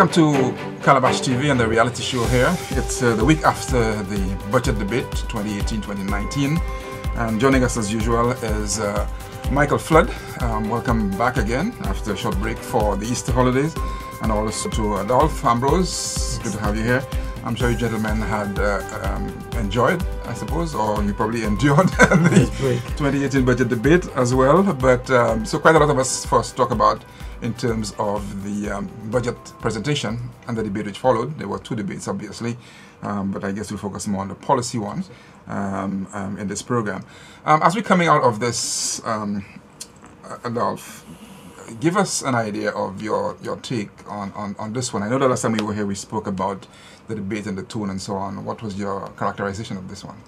Welcome to Calabash TV and the reality show here. It's the week after the budget debate 2018-2019, and joining us as usual is Michael Flood. Welcome back again after a short break for the Easter holidays, and also to Adolph Ambrose. Good to have you here. I'm sure you gentlemen had enjoyed, I suppose, or you probably endured the 2018 budget debate as well. But so quite a lot of us for us to talk about in terms of the budget presentation and the debate which followed. There were two debates, obviously, but I guess we'll focus more on the policy one in this program. As we're coming out of this, Adolph, give us an idea of your take on this one. I know the last time we were here we spoke about the debate and the tone and so on. What was your characterization of this one?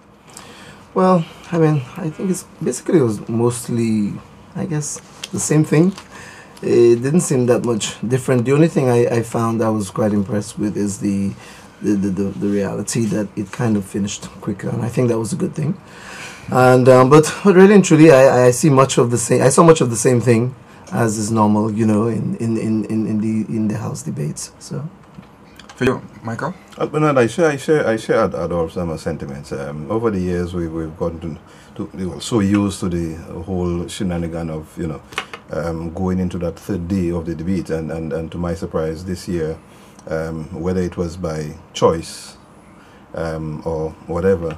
Well, I mean, I think it was mostly, I guess, the same thing. It didn't seem that much different. The only thing I found I was quite impressed with is the reality that it kind of finished quicker, and I think that was a good thing. And but really and truly, I see much of the same. I saw much of the same thing as is normal, you know, in the House debates. So, for you, Michael? Bernard, I share Adolph's sentiments. Over the years, we've gotten we were so used to the whole shenanigan of, you know, going into that third day of the debate, and to my surprise, this year, whether it was by choice or whatever,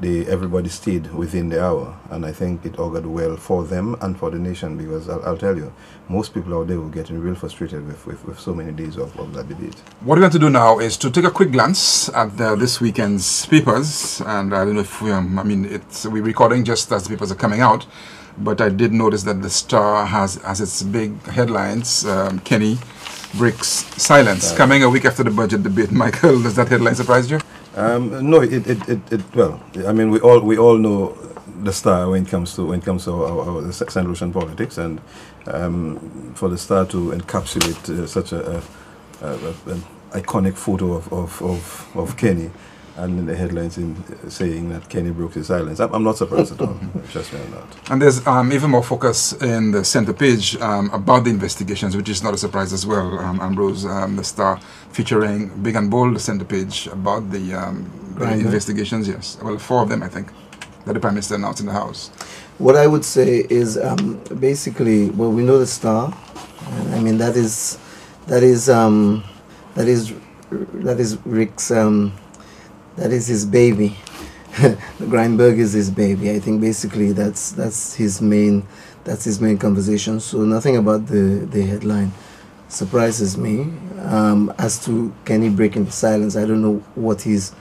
everybody stayed within the hour, and I think it augured well for them and for the nation, because I'll tell you, most people out there were getting real frustrated with so many days of that debate. What we're going to do now is to take a quick glance at this weekend's papers, and I don't know if we're recording just as the papers are coming out, but I did notice that the Star has its big headlines, Kenny breaks silence, coming a week after the budget debate. Michael, does that headline surprise you? No, well, I mean, we all know the Star when it comes to our St. Lucian politics, and for the Star to encapsulate such an iconic photo of Kenny, and in the headlines saying that Kenny broke his silence, I'm not surprised at all. Trust me on that. And there's even more focus in the center page about the investigations, which is not a surprise as well. Ambrose, the Star, featuring big and bold the center page about the investigations. Yes, well, 4 of them, I think, that the Prime Minister announced in the House. What I would say is basically, well, we know the Star. I mean, that is Rick's. That is his baby. The Grindberg is his baby. I think basically that's his main conversation. So nothing about the headline surprises me. As to Kenny breaking the silence, I don't know what he's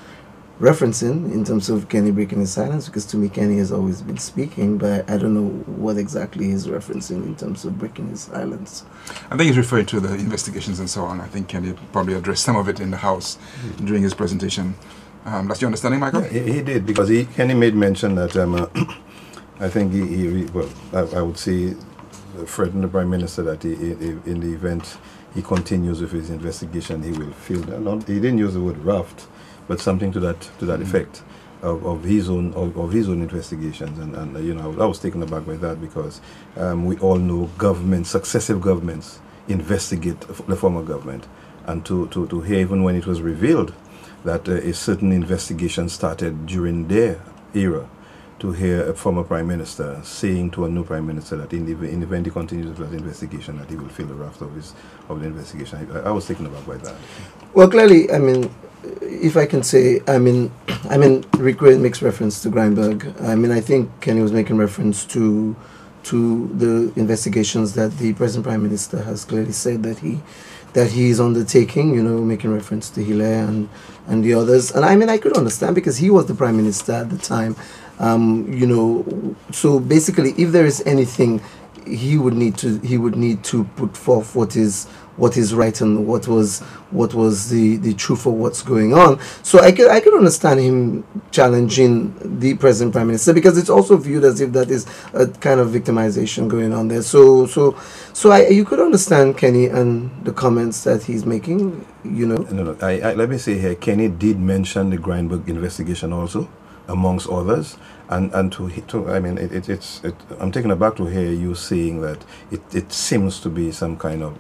referencing in terms of Kenny breaking his silence, because to me Kenny has always been speaking, but I don't know what exactly he's referencing in terms of breaking his silence. I think he's referring to the investigations and so on. I think Kenny probably addressed some of it in the House during his presentation. That's your understanding, Michael? Yeah, he did, because Kenny made mention that I think I would say threatened the Prime Minister that in the event he continues with his investigation, he will feel that. He didn't use the word raft, but something to that effect of his own investigations, and you know, I was taken aback by that, because we all know successive governments investigate the former government, and to hear, even when it was revealed that a certain investigation started during their era, to hear a former Prime Minister saying to a new Prime Minister that in the event he continues with that investigation, that he will feel the wrath of the investigation. I was taken aback by that. Well, clearly, I mean, if I can say, I mean, Rick makes reference to Grindberg. I mean, I think Kenny was making reference to the investigations that the present Prime Minister has clearly said that he is undertaking, you know, making reference to Hilaire and the others. And I mean, I could understand, because he was the Prime Minister at the time, you know. So basically, if there is anything, he would need to put forth what is right and what was the truth of what's going on. So I could understand him challenging the present Prime Minister, because it's also viewed as if that is a kind of victimization going on there. So you could understand Kenny and the comments that he's making, you know. No. Let me say here, Kenny did mention the Grindberg investigation also, amongst others. And I mean, I'm taken aback to hear you saying that it seems to be some kind of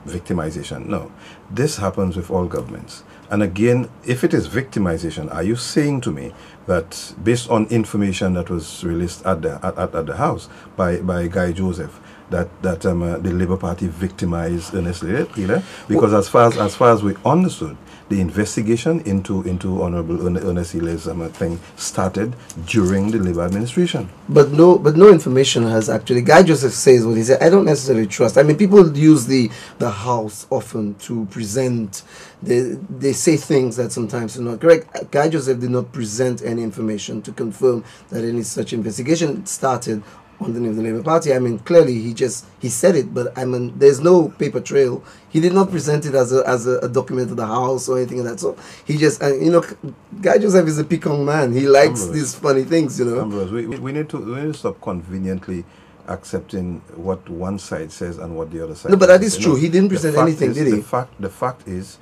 victimization. No, this happens with all governments. And again, if it is victimization, are you saying to me that based on information that was released at the House by Guy Joseph, that the Labour Party victimized Ernest Ila? Because as far as we understood, the investigation into Honourable Ernest Ila's thing started during the Labour administration. But no information has actually. Guy Joseph says what he said. I don't necessarily trust. I mean, people use the House often to present. They say things that sometimes are not correct. Guy Joseph did not present any information to confirm that any such investigation started underneath the Labour Party. I mean, clearly he said it, but I mean, there's no paper trail. He did not present it as a document to the House or anything like that. So he just, Guy Joseph is a pecan man. He likes these funny things, Ambrose, we need to stop conveniently accepting what one side says and what the other side. No, but that is true. He didn't present anything, did he? The fact is,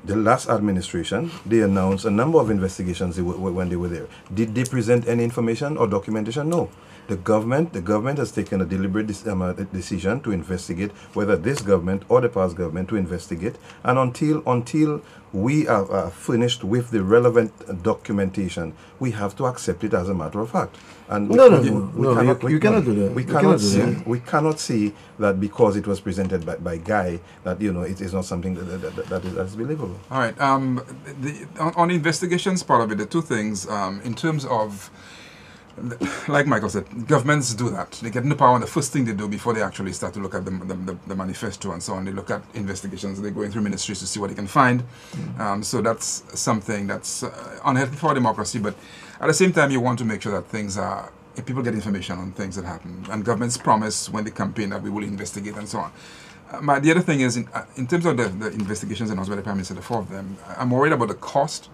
the last administration, they announced a number of investigations when they were there. Did they present any information or documentation? No. The government has taken a deliberate decision to investigate, whether this government or the past government to investigate, and until we are finished with the relevant documentation, we have to accept it as a matter of fact. And you cannot do that. We cannot see that because it was presented by Guy that it is not something that is believable. All right. On the investigations part of it, the two things in terms of, like Michael said, governments do that. They get into power, and the first thing they do before they actually start to look at the manifesto and so on, they look at investigations. They go in through ministries to see what they can find. So that's something that's unhealthy for democracy. But at the same time, you want to make sure that if people get information on things that happen, and governments promise when they campaign that we will investigate and so on. The other thing is, in terms of the investigations announced by the Prime Minister, the four of them, I'm worried about the cost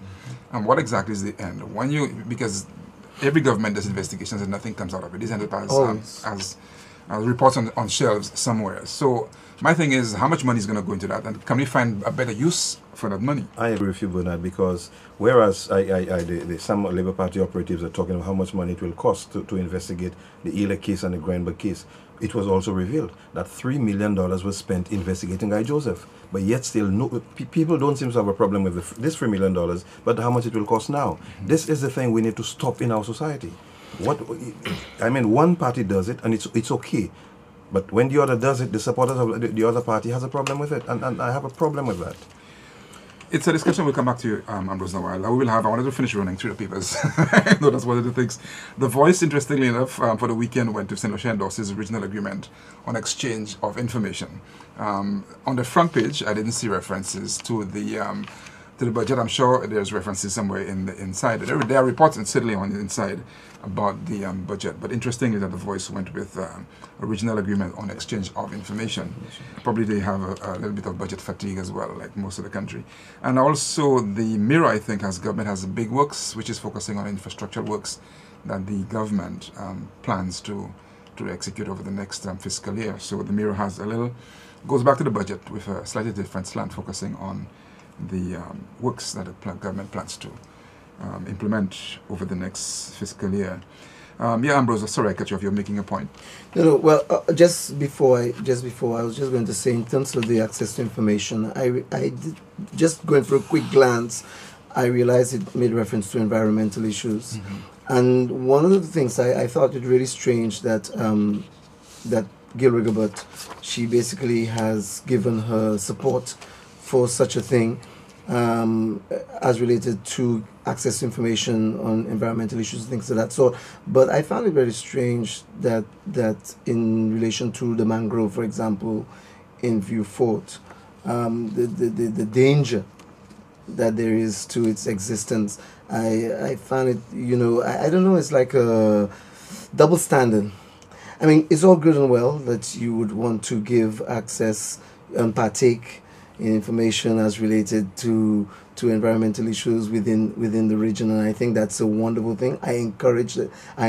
and what exactly is the end. Because every government does investigations and nothing comes out of it. These end up as reports on shelves somewhere. So my thing is, how much money is going to go into that, and can we find a better use for that money? I agree with you, Bernard, because whereas some Labour Party operatives are talking about how much money it will cost to investigate the Ela case and the Grindberg case, it was also revealed that $3 million was spent investigating Guy Joseph. But yet still, people don't seem to have a problem with this $3 million, but how much it will cost now. This is the thing we need to stop in our society. One party does it, and it's okay. But when the other does it, the supporters of the other party has a problem with it, and I have a problem with that. It's a discussion we'll come back to, Ambrose, in a while. I wanted to finish running through the papers. I know that's one of the things. The Voice, interestingly enough, for the weekend went to St. Lucia endorses original agreement on exchange of information. On the front page, I didn't see references to the budget. I'm sure there's references somewhere in the inside. There are reports certainly on the inside about the budget. But interestingly, that the Voice went with original agreement on exchange of information. Probably they have a little bit of budget fatigue as well, like most of the country. And also the Mirror, I think, government has big works, which is focusing on infrastructure works that the government plans to execute over the next fiscal year. So the Mirror goes back to the budget with a slightly different slant, focusing on the works that the government plans to implement over the next fiscal year. Ambrose, sorry I cut you off. You're making a point. No. Well, just before I was just going to say, in terms of the access to information, I did, just going for a quick glance, I realized it made reference to environmental issues, and one of the things I thought it really strange that that Gail Rigobert, she basically has given her support for such a thing as related to access to information on environmental issues and things of that sort. But I found it very strange that in relation to the mangrove, for example, in View Fort, the danger that there is to its existence, I found it, I don't know, it's like a double standard. I mean, it's all good and well that you would want to give access and partake in information as related to environmental issues within the region, and I think that's a wonderful thing. I encourage it. I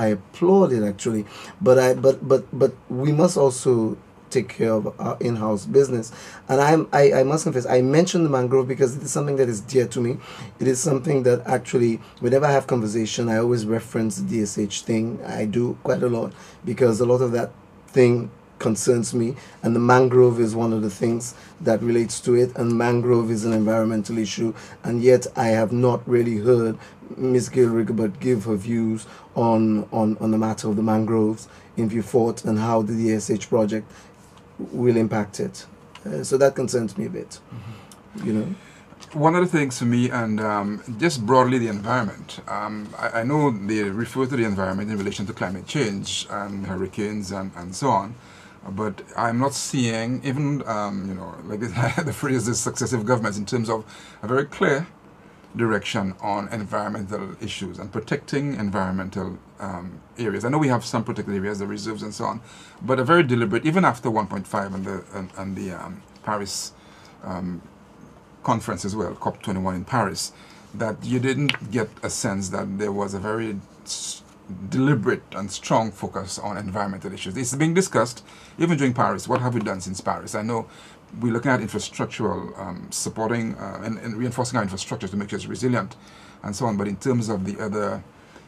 applaud it, actually. But we must also take care of our in-house business. And I must confess, I mentioned the mangrove because it is something that is dear to me. It is something that actually, whenever I have conversation, I always reference the DSH thing. I do quite a lot because a lot of that thing concerns me, and the mangrove is one of the things that relates to it, and mangrove is an environmental issue, and yet I have not really heard Ms. Gail Rigobert give her views on the matter of the mangroves in Vieux Fort and how the DSH project will impact it. So that concerns me a bit, you know. One of the things for me, and just broadly the environment, I know they refer to the environment in relation to climate change and hurricanes and so on, but I'm not seeing, even, you know, like the phrase is successive governments, in terms of a very clear direction on environmental issues and protecting environmental areas. I know we have some protected areas, the reserves and so on, but a very deliberate, even after 1.5 and the Paris conference as well, COP21 in Paris, that you didn't get a sense that there was a very deliberate and strong focus on environmental issues. It's being discussed even during Paris. What have we done since Paris? I know we're looking at infrastructural supporting and reinforcing our infrastructure to make sure it's resilient and so on, but in terms of the other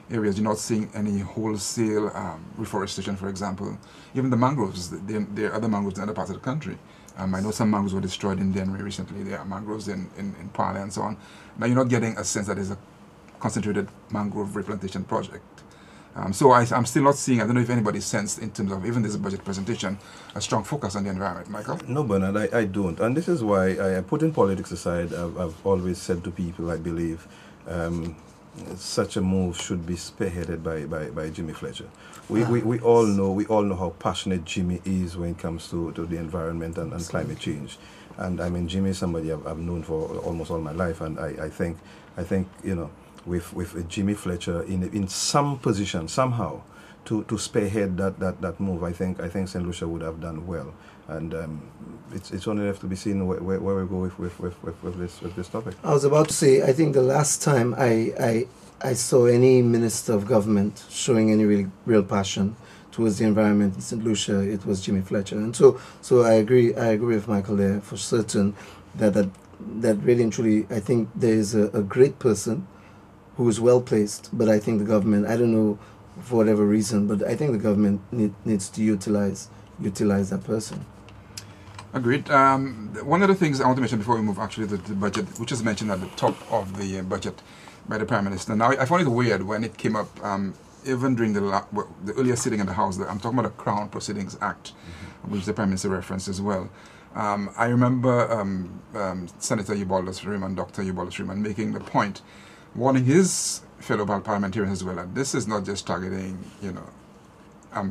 areas, you're not seeing any wholesale reforestation, for example. Even the mangroves, there are other mangroves in other parts of the country. I know some mangroves were destroyed in Denmark recently. There are mangroves in Pale and so on. Now you're not getting a sense that there's a concentrated mangrove replantation project. So I'm still not seeing, I don't know if anybody sensed in terms of even this budget presentation, a strong focus on the environment. Michael? No, Bernard, I don't. And this is why I putting politics aside, I've always said to people, I believe, such a move should be spearheaded by Jimmy Fletcher. We all know how passionate Jimmy is when it comes to the environment and climate change. And I mean, Jimmy is somebody I've known for almost all my life, and I think you know, with Jimmy Fletcher in some position somehow to spearhead that move, I think St. Lucia would have done well, and it's only left to be seen where we go with this topic. I was about to say, I think the last time I saw any minister of government showing any real passion towards the environment in St. Lucia, it was Jimmy Fletcher, and so I agree with Michael there for certain that really and truly, I think there is a great person who is well placed, but I think the government, I don't know for whatever reason, but I think the government needs to utilize that person. Agreed. One of the things I want to mention before we move actually to the budget, which is mentioned at the top of the budget by the Prime Minister. Now, I found it weird when it came up, even during the earlier sitting in the House. I'm talking about the Crown Proceedings Act, which the Prime Minister referenced as well. I remember Senator Dr. Eubaldo Freeman making the point, warning his fellow parliamentarians as well, that this is not just targeting, you know,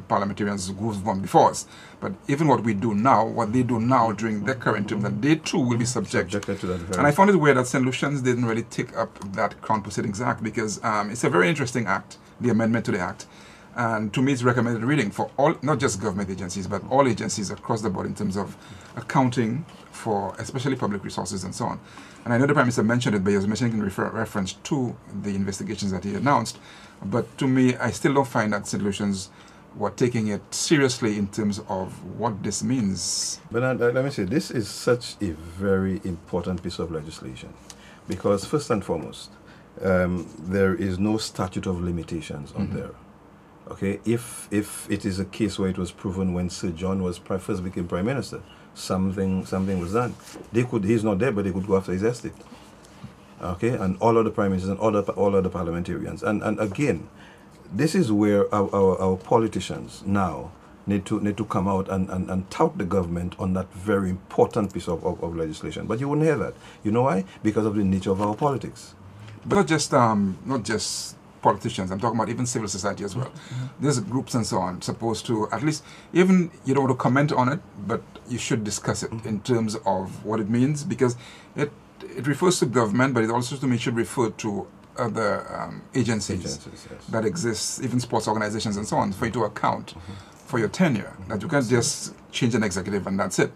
parliamentarians who've gone before us, but even what they do now during their current term, that they too will be subjected to that. And I found it weird that St. Lucians didn't really take up that Crown Proceedings Act, because it's a very interesting act, the amendment to the act. And to me, it's recommended reading for all, not just government agencies, but all agencies across the board in terms of accounting for especially public resources and so on. And I know the Prime Minister mentioned it, but he was mentioning in reference to the investigations that he announced. But to me, I still don't find that St. Lucians were taking it seriously in terms of what this means. But let me say, this is such a very important piece of legislation, because first and foremost, there is no statute of limitations on there. Okay, if it is a case where it was proven when Sir John was first became Prime Minister, something was done. He's not there, but they could go after his estate. Okay, and all other prime ministers and all other parliamentarians. And again, this is where our politicians now need to come out and tout the government on that very important piece of legislation. But you wouldn't hear that. You know why? Because of the nature of our politics. But not just politicians, I'm talking about even civil society as well. There's groups and so on supposed to, at least, even you don't want to comment on it, but you should discuss it in terms of what it means, because it refers to government, but it also to me should refer to other agencies that exist, even sports organizations and so on, for you to account for your tenure. That you can't just change an executive and that's it.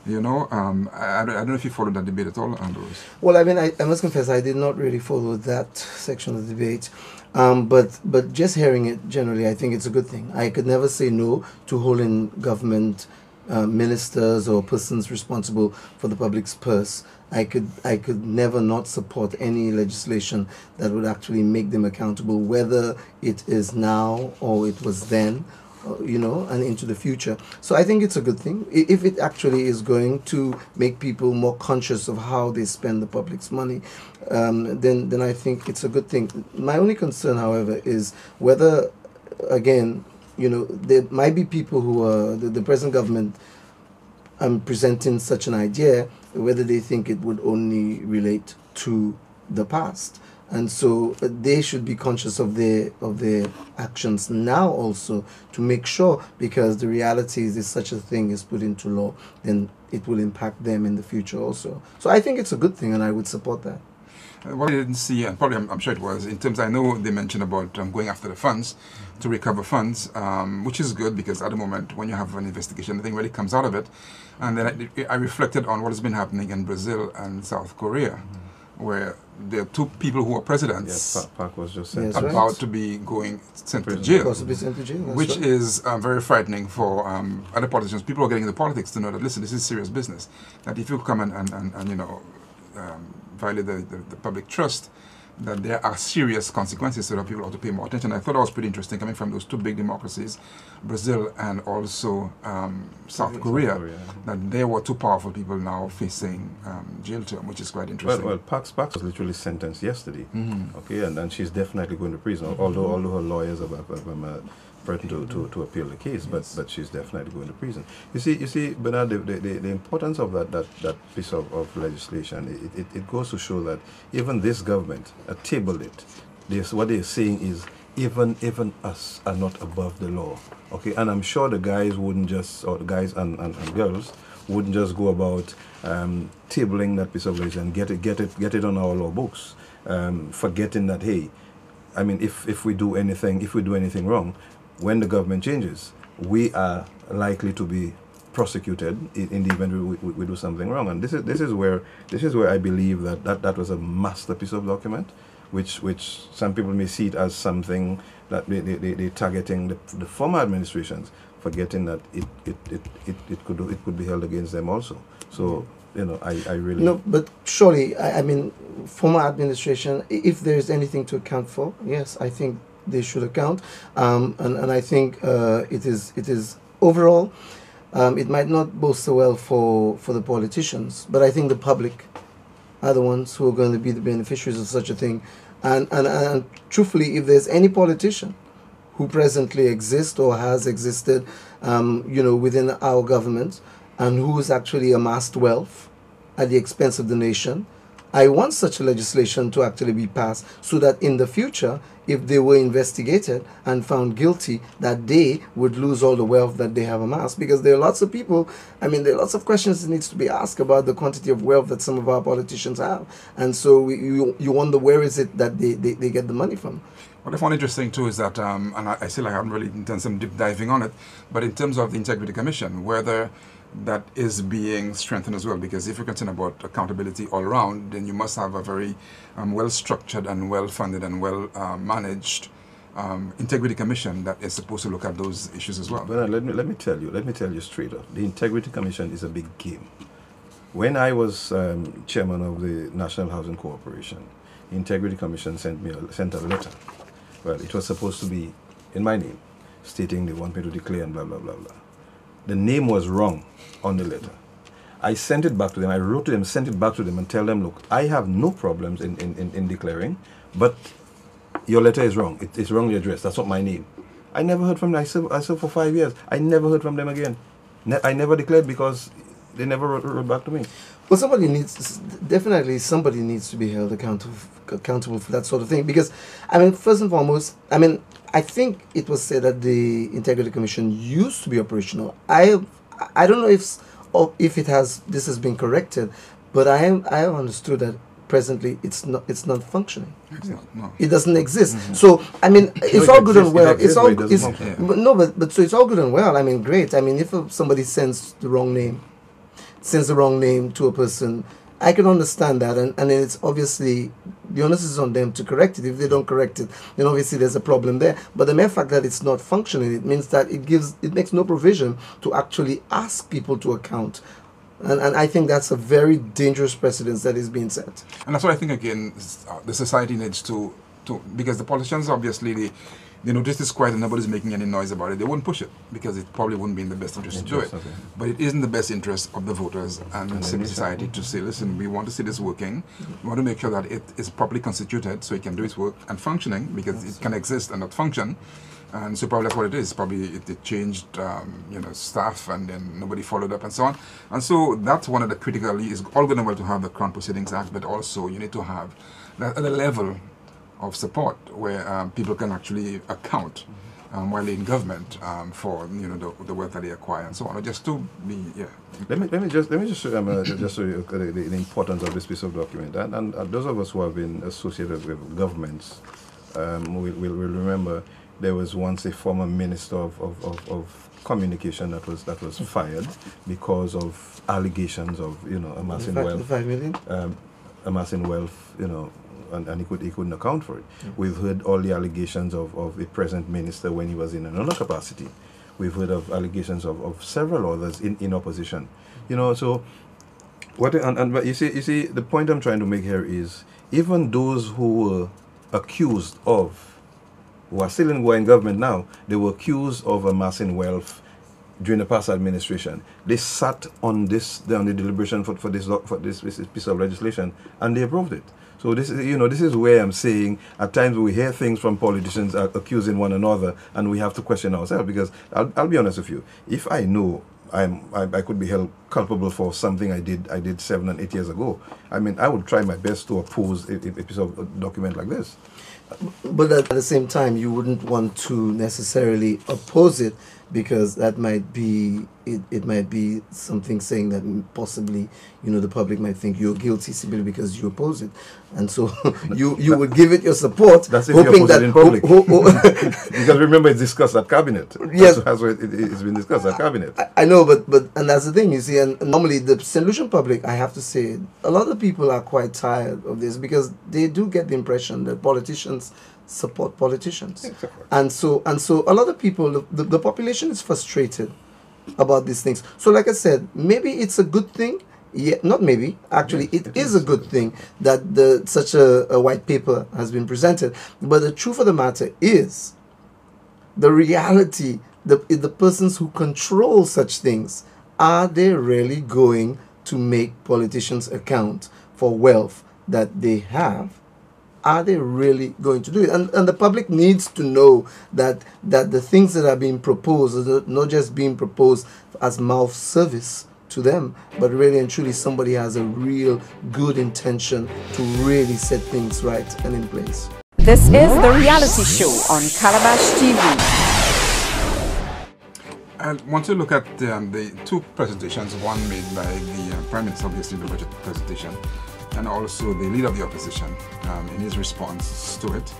You know, I don't know if you followed that debate at all, Ambrose. Well, I mean, I must confess, I did not really follow that section of the debate. But just hearing it generally, I think it's a good thing. I could never say no to holding government ministers or persons responsible for the public's purse, I could never not support any legislation that would actually make them accountable, whether it is now or it was then, and into the future. So I think it's a good thing if it actually is going to make people more conscious of how they spend the public's money. Then I think it's a good thing. My only concern, however, is whether, again, there might be people who are the present government presenting such an idea, whether they think it would only relate to the past. And so they should be conscious of their actions now also, to make sure, because the reality is if such a thing is put into law, then it will impact them in the future also. So I think it's a good thing, and I would support that. What I didn't see, and probably I'm sure it was, in terms, I know they mentioned about going after the funds, to recover funds, which is good, because at the moment when you have an investigation, nothing really comes out of it. And then I reflected on what has been happening in Brazil and South Korea, where there are two people who are presidents. Yes, Park was just sent. About to be sent to jail. Possibly sent to jail. Which is very frightening for other politicians. People are getting into politics to know that, listen, this is serious business. That if you come and violate the public trust, that there are serious consequences, so that people ought to pay more attention. I thought that was pretty interesting, coming from those two big democracies, Brazil and also South Korea, that there were two powerful people now facing jail term, which is quite interesting. Well, Parks was literally sentenced yesterday, okay, and she's definitely going to prison, although her lawyers have threatened to appeal the case, yes. but she's definitely going to prison. You see, Bernard, the importance of that piece of legislation, it goes to show that even this government tabled it. What they're saying is even us are not above the law, okay? And I'm sure the guys wouldn't just, or the guys and girls wouldn't just go about tabling that piece of legislation and get it on our law books, forgetting that, hey, I mean, if we do anything wrong, when the government changes, we are likely to be prosecuted in the event we do something wrong. And this is where I believe that was a masterpiece of document, which some people may see it as something that they're targeting the former administrations, forgetting that it could be held against them also. So I really no, but surely I mean, former administration, if there is anything to account for, yes, I think they should account, and I think it is overall. It might not boast so well for the politicians, but I think the public are the ones who are going to be the beneficiaries of such a thing. And truthfully, if there's any politician who presently exists or has existed, within our government, and who has actually amassed wealth at the expense of the nation, I want such a legislation to actually be passed, so that in the future, if they were investigated and found guilty, that they would lose all the wealth that they have amassed. Because there are lots of people, there are lots of questions that needs to be asked about the quantity of wealth that some of our politicians have. And so you wonder, where is it that they get the money from? What I found interesting too is that, and I still haven't really done some deep diving on it, but in terms of the Integrity Commission, whether that is being strengthened as well, because if you're concerned about accountability all around, then you must have a very well-structured and well-funded and well-managed Integrity Commission that is supposed to look at those issues as well. But let me tell you straight up, the Integrity Commission is a big game. When I was chairman of the National Housing Corporation, the Integrity Commission sent a letter. Well, it was supposed to be in my name, stating they want me to declare and blah blah blah blah. The name was wrong on the letter. I sent it back to them. I wrote to them, sent it back to them, and tell them, look, I have no problems in declaring, but your letter is wrong. It's wrongly addressed. That's not my name. I never heard from them. I served for 5 years. I never heard from them again. I never declared because they never wrote back to me. Well, somebody needs to be held accountable for that sort of thing. Because, first and foremost, I think it was said that the Integrity Commission used to be operational. I don't know if this has been corrected, but I have understood that presently it's not functioning. No. It doesn't exist. Mm-hmm. So it's all good and well. So it's all good and well. Great. If somebody sends the wrong name to a person, I can understand that, and it's obviously the onus is on them to correct it. If they don't correct it, then obviously there's a problem there. But the mere fact that it's not functioning, it means that it makes no provision to actually ask people to account. And I think that's a very dangerous precedence that is being set. And that's what I think, again, the society needs to because the politicians, obviously, they notice it's quiet and nobody's making any noise about it. They won't push it because it probably wouldn't be in the best interest to do it. Okay. But it is in the best interest of the voters and civil society to say, listen, we want to see this working. We want to make sure that it is properly constituted so it can do its work and functioning, because it can exist and not function. And so probably that's what it is. Probably it changed, staff, and then nobody followed up and so on. And so that's one of the critical. It's all good and well to have the Crown Proceedings Act, but also you need to have that at a level of support where people can actually account while in government for the work that they acquire and so on. Just to be Let me just show you the importance of this piece of document. And those of us who have been associated with governments will remember there was once a former minister of communication that was fired because of allegations of amassing wealth. 5 million. Amassing wealth, and he couldn't account for it. Yeah. We've heard all the allegations of a present minister when he was in another capacity. We've heard of allegations of several others in opposition. So what but you see the point I'm trying to make here is, even those who were accused of, who are still in government now, they were accused of amassing wealth during the past administration. They sat on the deliberation for this piece of legislation, and they approved it. So this is where I'm saying at times we hear things from politicians accusing one another, and we have to question ourselves, because I'll be honest with you, if I know I could be held culpable for something I did 7 and 8 years ago, I would try my best to oppose a piece of document like this. But at the same time, you wouldn't want to necessarily oppose it, because that might be it might be something saying that possibly the public might think you're guilty simply because you oppose it, and so you would give it your support. That's if hoping you oppose it in public. Because remember, it's discussed at cabinet. Yes, that's where it's been discussed at cabinet. I know, but and that's the thing, you see. And normally the St. Lucian public, I have to say, a lot of people are quite tired of this, because they do get the impression that politicians support politicians. Exactly. And so a lot of people, the population is frustrated about these things. So like I said, maybe it's a good thing. Yeah, not maybe, actually it is a good thing that such a white paper has been presented. But the truth of the matter is, the reality, the persons who control such things, are they really going to make politicians account for wealth that they have? Are they really going to do it? And the public needs to know that the things that are being proposed are not just being proposed as mouth service to them, but really and truly somebody has a real good intention to really set things right and in place. This is The Reality Show on Calabash TV. I want to look at the two presentations, one made by the Prime Minister, obviously the budget presentation, and also the leader of the opposition in his response to it.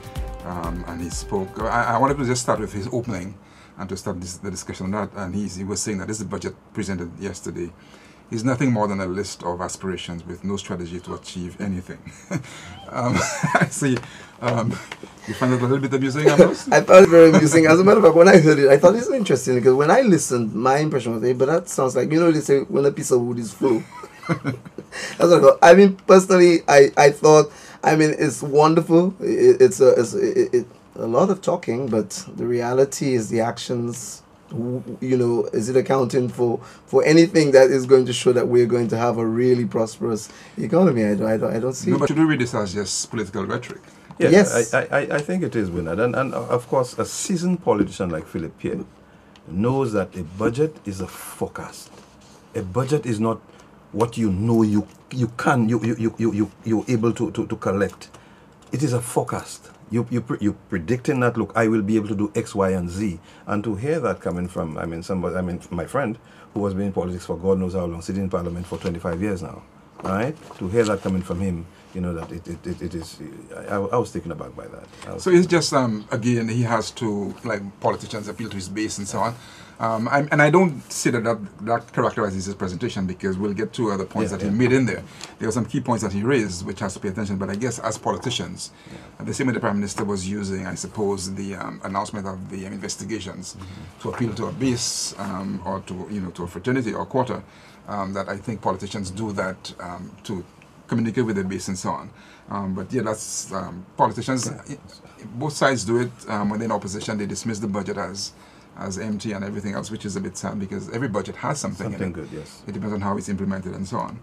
And he spoke. I wanted to just start with his opening and to start the discussion on that. And he was saying that this budget presented yesterday is nothing more than a list of aspirations with no strategy to achieve anything. I see. You find it a little bit amusing, Ambrose? I found it very amusing. As a matter of fact, when I heard it, I thought this was interesting, because when I listened, my impression was, hey, but that sounds like, they say when a piece of wood is full. That's what I thought. Personally, I thought, it's wonderful. It's a lot of talking, but the reality is the actions. Is it accounting for anything that is going to show that we're going to have a really prosperous economy? I don't see. No, but should we read this as just political rhetoric? Yes. I think it is, Bernard. And of course, a seasoned politician like Philip Pierre knows that a budget is a forecast. A budget is not what you're able to collect. It is a forecast. You're predicting that, look, I will be able to do X, Y, and Z. And to hear that coming from, my friend, who has been in politics for God knows how long, sitting in Parliament for 25 years now, all right? To hear that coming from him, you know, that it is, I was taken aback by that. So it's just, again, he has to, like politicians, appeal to his base and so on. And I don't say that characterizes his presentation, because we'll get to other points that he made in there. There were some key points that he raised which has to pay attention, but I guess as politicians, the same way the Prime Minister was using, I suppose, the announcement of the investigations to appeal to a base or to, you know, to a fraternity or quarter, that I think politicians do that to communicate with their base and so on. But yeah, that's politicians, both sides do it. When they're in opposition, they dismiss the budget as empty and everything else, which is a bit sad, because every budget has something in it. Good, yes. It depends on how it's implemented and so on.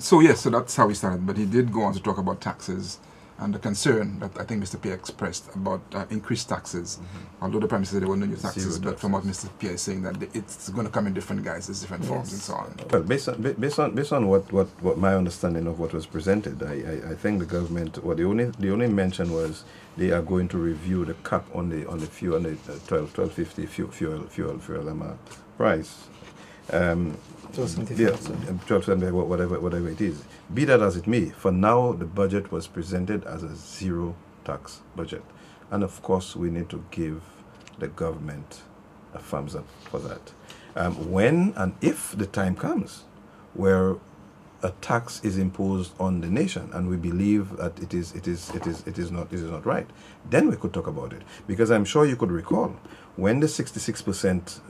So yes, so that's how we started. But he did go on to talk about taxes and the concern that I think Mr. Pierre expressed about increased taxes. Although the Prime Minister said there were no new taxes, but from what Mr. Pierre is saying, that it's going to come in different guises, different forms and so on. Well, based on what my understanding of what was presented, I think the government, well, the only mention was they are going to review the cap on the fuel, on the 12.50 fuel price. 12.75, whatever it is. Be that as it may, for now the budget was presented as a zero tax budget, and of course we need to give the government a thumbs up for that. When and if the time comes where a tax is imposed on the nation, and we believe that it is not right, then we could talk about it. Because I'm sure you could recall when the 66%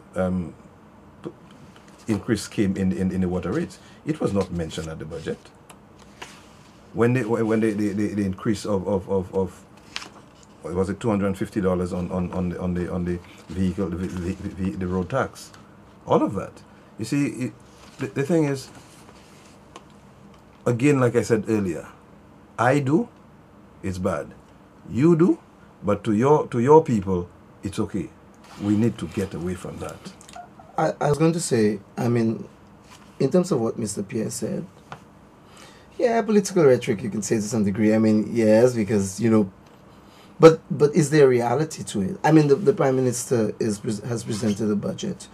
increase came in the water rates, it was not mentioned at the budget. When the increase of what was it, $250 on the vehicle, the road tax, all of that. You see, the thing is, again, like I said earlier, I do, it's bad. You do, but to your people, it's okay. We need to get away from that. I was going to say, I mean, in terms of what Mr. Pierre said, yeah, political rhetoric, you can say to some degree. I mean, yes, because, you know, but is there reality to it? I mean, the Prime Minister has presented a budget.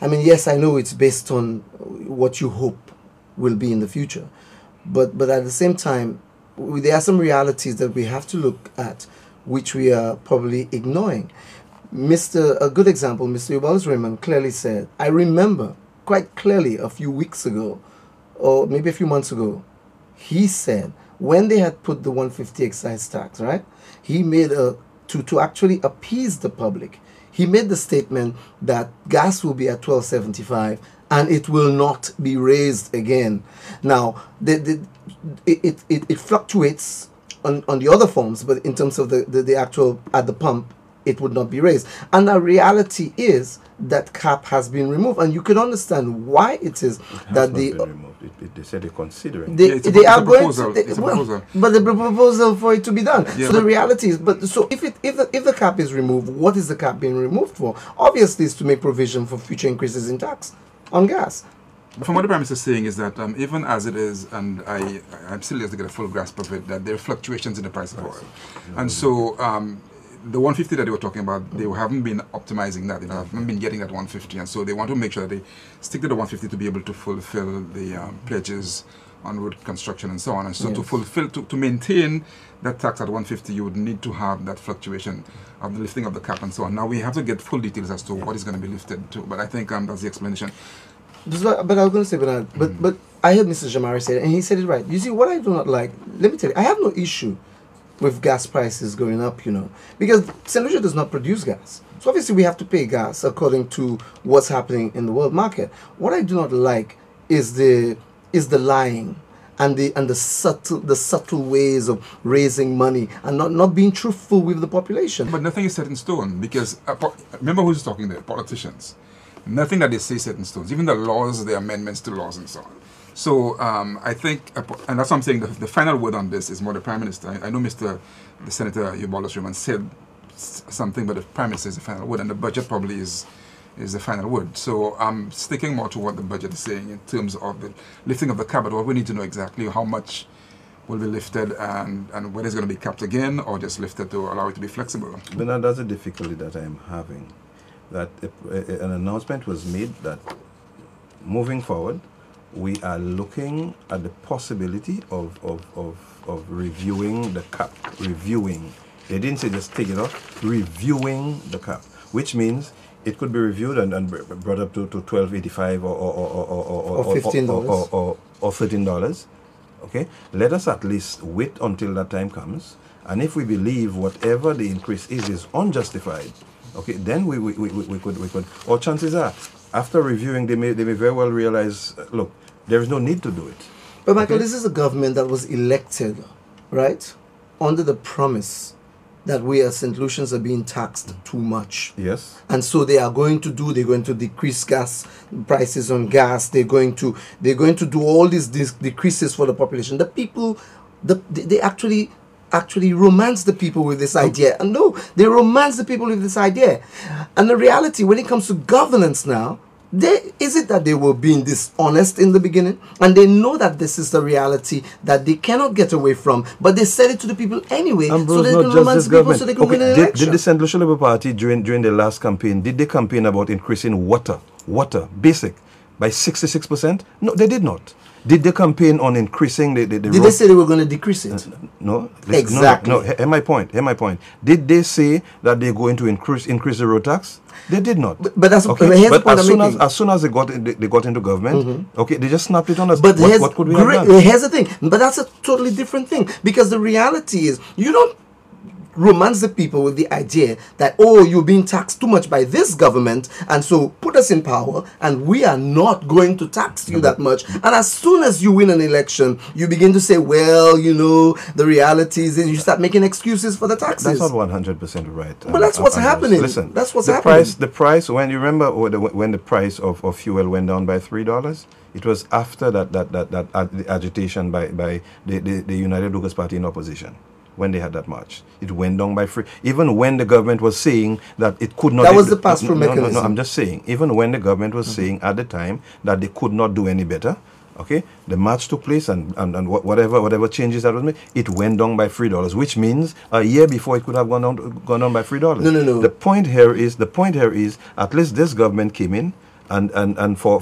I mean, yes, I know it's based on what you hope will be in the future, but at the same time, there are some realities that we have to look at, which we are probably ignoring. A good example, Mr. Yubal's Raymond clearly said, I remember quite clearly a few weeks ago, or maybe a few months ago, he said, when they had put the 150 excise tax, right, he made to actually appease the public, he made the statement that gas will be at $12.75 and it will not be raised again. Now, it fluctuates on the other forms, but in terms of the actual at the pump, it would not be raised. And the reality is that cap has been removed, and you can understand why it is that they said they're considering. They are going to, but the proposal for it to be done. Yeah, so the reality is, so if the cap is removed, what is the cap being removed for? Obviously, it's to make provision for future increases in tax on gas. From what the Prime Minister is saying is that even as it is, and I'm still yet to get a full grasp of it, that there are fluctuations in the price of oil, and so. The 150 that they were talking about, they haven't been optimizing that. They haven't been getting that 150, and so they want to make sure that they stick to the 150 to be able to fulfill the pledges on road construction and so on. And so to maintain that tax at 150, you would need to have that fluctuation of the lifting of the cap and so on. Now we have to get full details as to what is going to be lifted to, but I think that's the explanation. But I was going to say, Bernard, but I heard Mr. Jamari say it, and he said it right. You see, what I do not like, let me tell you, I have no issue with gas prices going up, you know, because St. Lucia does not produce gas. So obviously we have to pay gas according to what's happening in the world market. What I do not like is the lying and the subtle ways of raising money and not being truthful with the population. But nothing is set in stone, because remember who's talking there? Politicians. Nothing that they say is set in stone. Even the laws, the amendments to laws and so on. So I think, and that's what I'm saying, the final word on this is more the Prime Minister. I know the Senator Yubalus Raymond said something, but the Prime Minister is the final word, and the budget probably is the final word. So I'm sticking more to what the budget is saying in terms of the lifting of the cap. But we need to know exactly how much will be lifted and whether it's going to be capped again or just lifted to allow it to be flexible. But now that's a difficulty that I'm having. That an announcement was made that moving forward, we are looking at the possibility of reviewing the cap. Reviewing. They didn't say just take it off. Reviewing the cap, which means it could be reviewed and brought up to $12.85 or $15 or $13. Okay, let us at least wait until that time comes, and if we believe whatever the increase is unjustified, okay, then we could. Or chances are, after reviewing, they may very well realize, look, there is no need to do it. But Michael, this is a government that was elected, right, under the promise that we as St. Lucians are being taxed too much. Yes. And so they're going to decrease gas prices on gas. They're going to do all these decreases for the population. The people, they actually romance the people with this idea. And no, they romance the people with this idea. And the reality, when it comes to governance now, is it that they were being dishonest in the beginning, and they know that this is the reality that they cannot get away from, but they said it to the people anyway, Ambrose, so they can romance the people, so they can win an election. Did the St. Lucia Labour Party during the last campaign, did they campaign about increasing water, basic, by 66%? No, they did not. Did they campaign on increasing the Did they say they were going to decrease it? No. Exactly. No, hear my point. Did they say that they're going to increase the road tax? They did not. But that's okay. Here's but the point as soon as they got into government, okay, they just snapped it on us. But what could we have done? Here's the thing. But that's a totally different thing, because the reality is you don't romance the people with the idea that, oh, you're being taxed too much by this government, and so put us in power and we are not going to tax you that much. And as soon as you win an election, you begin to say, well, the reality is, and you start making excuses for the taxes. That's not 100% right. But that's what's happening. Listen, that's what's happening. The price, when you remember when the price of fuel went down by $3, it was after the agitation by the United Workers' Party in opposition. When they had that march, it went down by free. Even when the government was saying that it could not. That was the pass-through mechanism. No, I'm just saying. Even when the government was saying at the time that they could not do any better, okay, the march took place and whatever changes that was made, it went down by $3, which means a year before it could have gone down by $3. No. The point here is at least this government came in. And for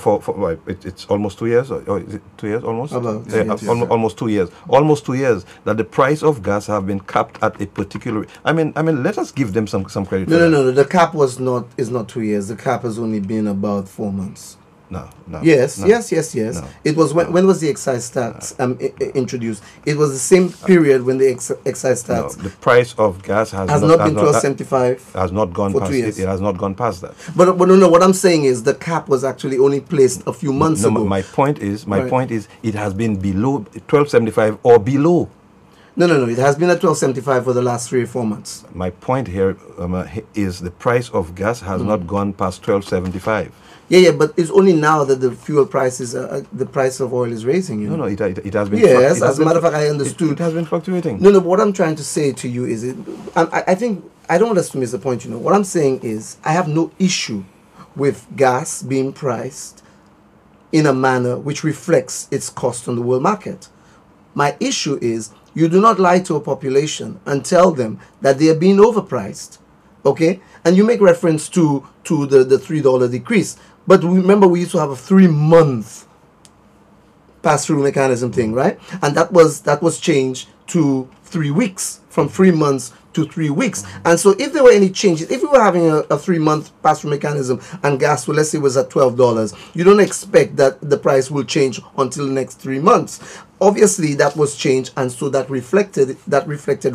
it's almost 2 years, or is it 2 years almost? Almost 2 years. Almost 2 years that the price of gas have been capped at a particular. I mean, let us give them some credit. No. The cap is not 2 years. The cap has only been about 4 months. No. Yes. No. It was when was the excise tax introduced? It was the same period when the excise tax. No, the price of gas has not been $12.75. Has not gone for past 2 years. It has not gone past that. But no. What I'm saying is the cap was actually only placed a few months ago. My point is it has been below $12.75 or below. No. It has been at $12.75 for the last 3 or 4 months. My point here is the price of gas has not gone past $12.75. Yeah, but it's only now that the fuel prices, the price of oil is raising. No, it has been. Yes, as a matter of fact, I understood. It has been fluctuating. No, but what I'm trying to say to you is, I think, I don't want us to miss the point, What I'm saying is, I have no issue with gas being priced in a manner which reflects its cost on the world market. My issue is, you do not lie to a population and tell them that they are being overpriced, okay? And you make reference to the $3 decrease. But remember, we used to have a 3-month pass-through mechanism thing, right? And that was changed to 3 weeks, from 3 months to 3 weeks. And so if there were any changes, if we were having a 3-month pass-through mechanism and gas, well, let's say, was at $12, you don't expect that the price will change until the next 3 months. Obviously, that was changed, and so that reflected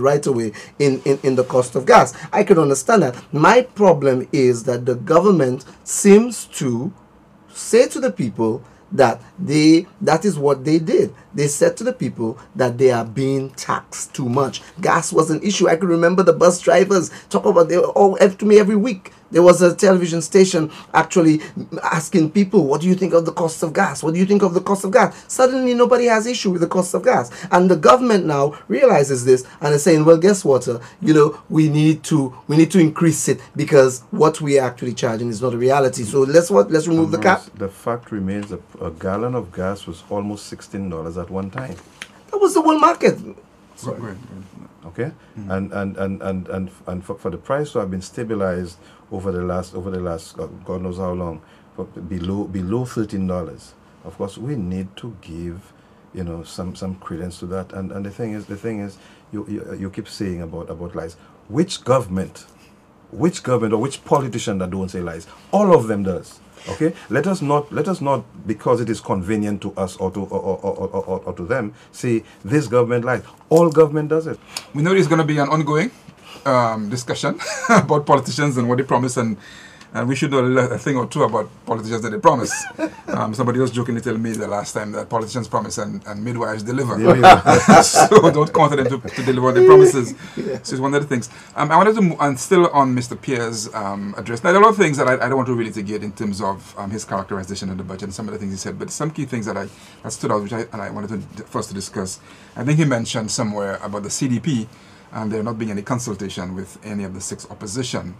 right away in the cost of gas. I can understand that. My problem is that the government seems to say to the people that is what they did. They said to the people that they are being taxed too much. Gas was an issue. I can remember the bus drivers talk about, they were all to me every week. There was a television station actually asking people, what do you think of the cost of gas? What do you think of the cost of gas? Suddenly nobody has issue with the cost of gas. And the government now realizes this and is saying, well, guess what? We need to increase it because what we are actually charging is not a reality. So let's remove the cap. The fact remains that a gallon of gas was almost $16 at one time. That was the world market. Right. Okay, and for the price to have been stabilized over the last God knows how long, below $13. of course, we need to give, some credence to that. And the thing is, you keep saying about lies. Which government or which politician that don't say lies? All of them does. Okay, let us not because it is convenient to us or to them say this government lies. All government does it. We know there's going to be an ongoing discussion about politicians and what they promise, and we should know a thing or two about politicians that they promise. Somebody was jokingly telling me the last time that politicians promise and midwives deliver. So don't count on them to deliver their promises. Yeah. So it's one of the things. I wanted to, and still on Mr. Pierre's address. Now, there are a lot of things that I don't want to really get in terms of his characterization of the budget and some of the things he said, but some key things that stood out, and I wanted to first to discuss. I think he mentioned somewhere about the CDP, and there not being any consultation with any of the 6 opposition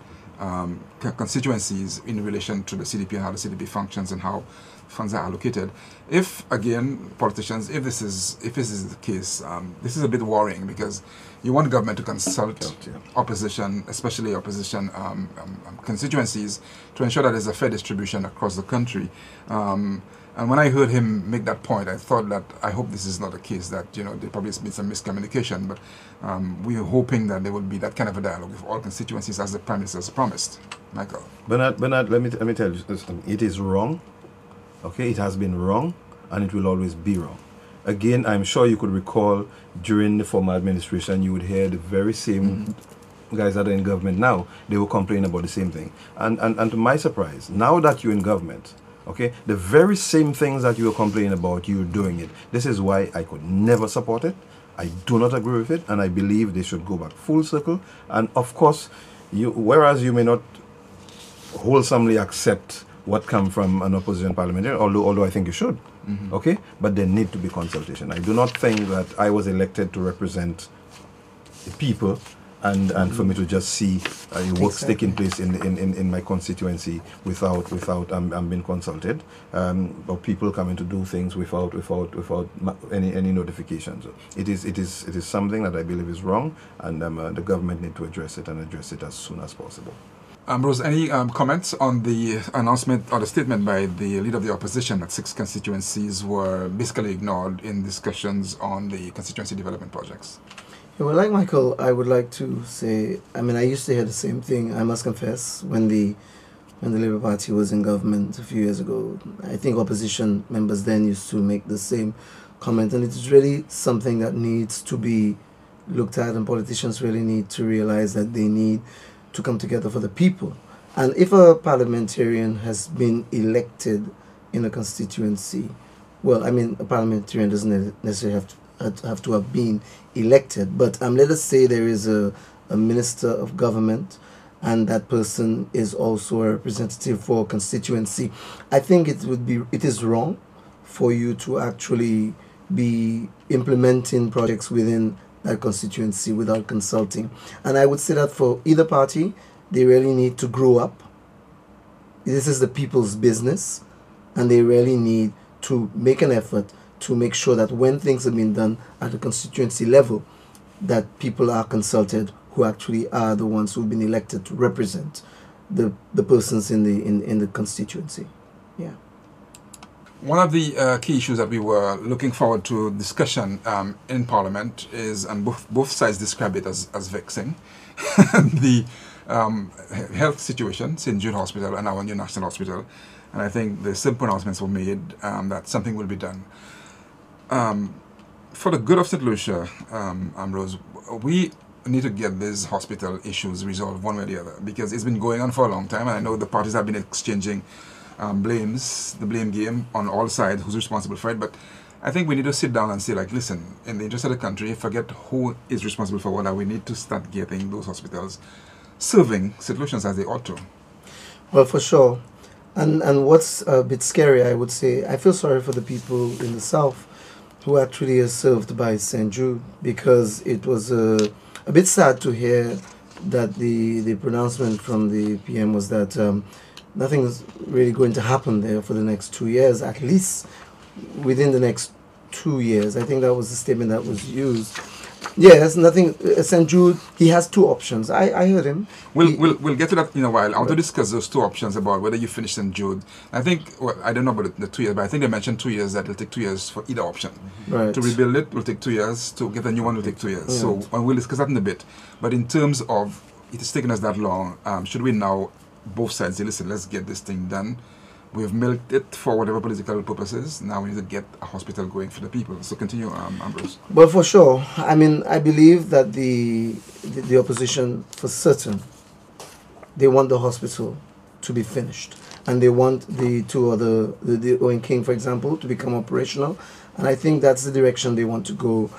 constituencies in relation to the CDP and how the CDP functions and how funds are allocated. If again, politicians, if this is the case, this is a bit worrying, because you want government to consult opposition, especially opposition constituencies, to ensure that there's a fair distribution across the country. And when I heard him make that point, I thought that I hope this is not the case, that there probably has been some miscommunication, but we are hoping that there will be that kind of a dialogue with all constituencies as the Prime Minister has promised. Michael. Bernard, let me tell you, it is wrong. Okay, it has been wrong, and it will always be wrong. Again, I'm sure you could recall during the former administration, you would hear the very same guys that are in government now, they will complain about the same thing. And to my surprise, now that you're in government, okay, the very same things that you were complaining about, you're doing it. This is why I could never support it. I do not agree with it, and I believe they should go back full circle. And of course, whereas you may not wholesomely accept what comes from an opposition parliamentarian, although I think you should, okay, but there need to be consultation. I do not think that I was elected to represent the people, and for me to just see works taking place in my constituency without being consulted, or people coming to do things without any notifications. It is something that I believe is wrong, and the government need to address it as soon as possible. Ambrose, any comments on the announcement or the statement by the leader of the opposition that 6 constituencies were basically ignored in discussions on the constituency development projects? Yeah, well, like Michael, I would like to say, I used to hear the same thing, I must confess, when the Labour Party was in government a few years ago. I think opposition members then used to make the same comment, and it is really something that needs to be looked at, and politicians really need to realize that they need to come together for the people. And if a parliamentarian has been elected in a constituency, well, a parliamentarian doesn't necessarily have to have been elected, but let us say there is a minister of government, and that person is also a representative for a constituency. I think it is wrong for you to actually be implementing projects within that constituency without consulting. And I would say that for either party, they really need to grow up. This is the people's business, and they really need to make an effort to make sure that when things are being done at the constituency level, that people are consulted who actually are the ones who've been elected to represent the persons in the constituency. Yeah. One of the key issues that we were looking forward to discussion in Parliament is, and both sides describe it as vexing, the health situation, St. Jude Hospital and our new National Hospital. And I think the simple announcements were made that something will be done. For the good of St. Lucia, Ambrose, we need to get these hospital issues resolved one way or the other, because it's been going on for a long time, and I know the parties have been exchanging the blame game on all sides, who's responsible for it. But I think we need to sit down and say, like, listen, in the interest of the country, forget who is responsible for what, and we need to start getting those hospitals serving St. Lucians as they ought to. Well, for sure. And what's a bit scary, I would say, I feel sorry for the people in the south who actually are served by St. Jude, because it was a bit sad to hear that the pronouncement from the PM was that nothing's really going to happen there for the next 2 years, at least within the next 2 years. I think that was the statement that was used. Yes, nothing. St. Jude, he has two options. I heard him. We'll get to that in a while. I want to discuss those two options about whether you finish St. Jude. I think, well, I don't know about the 2 years, but I think they mentioned 2 years, that it'll take 2 years for either option. Right. To rebuild it will take 2 years. To get a new one will take 2 years. Yeah. So we'll discuss that in a bit. But in terms of it has taken us that long, should we now, both sides say, listen, let's get this thing done. We've milked it for whatever political purposes. Now we need to get a hospital going for the people. So continue, Ambrose. Well, for sure. I mean, I believe that the opposition, for certain, they want the hospital to be finished. And they want the two other, the Owen King, for example, to become operational. And I think that's the direction they want to go.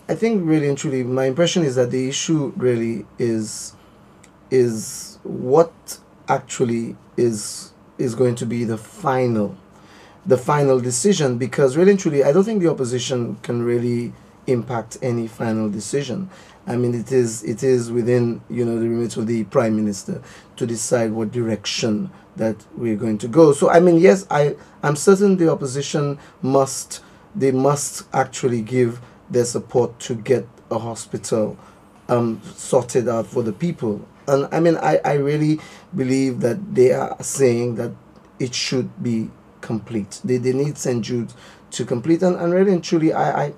I think really and truly, my impression is that the issue really is what actually is going to be the final decision, because really and truly I don't think the opposition can really impact any final decision. I mean, it is within, you know, the remit of the Prime Minister to decide what direction that we're going to go. So I mean, yes, I'm certain the opposition must actually give their support to get a hospital sorted out for the people. And I mean, I really believe that they are saying that it should be complete. They need St. Jude to complete. And really and truly, I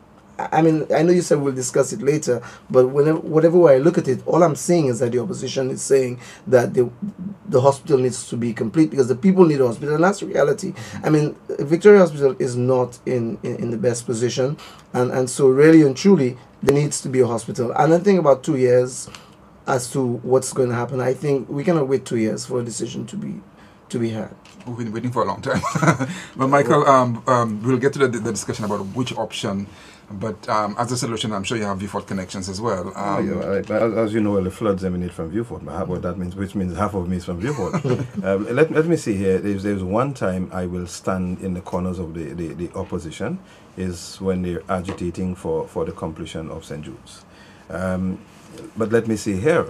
mean, I know you said we'll discuss it later, but whatever way I look at it, all I'm saying is that the opposition is saying that the hospital needs to be complete because the people need a hospital, and that's reality. I mean, Victoria Hospital is not in the best position, and so really and truly, there needs to be a hospital. And I think about 2 years as to what's going to happen. I think we cannot wait 2 years for a decision to be had. We've been waiting for a long time. But Michael, we'll get to the discussion about which option. But as a solution, I'm sure you have Vieux Fort connections as well. As you know, the floods emanate from Vieux Fort. What that means, which means half of me is from Vieux Fort. Let me see here. There's one time I will stand in the corners of the opposition, is when they're agitating for the completion of St. Jude's. But let me see here.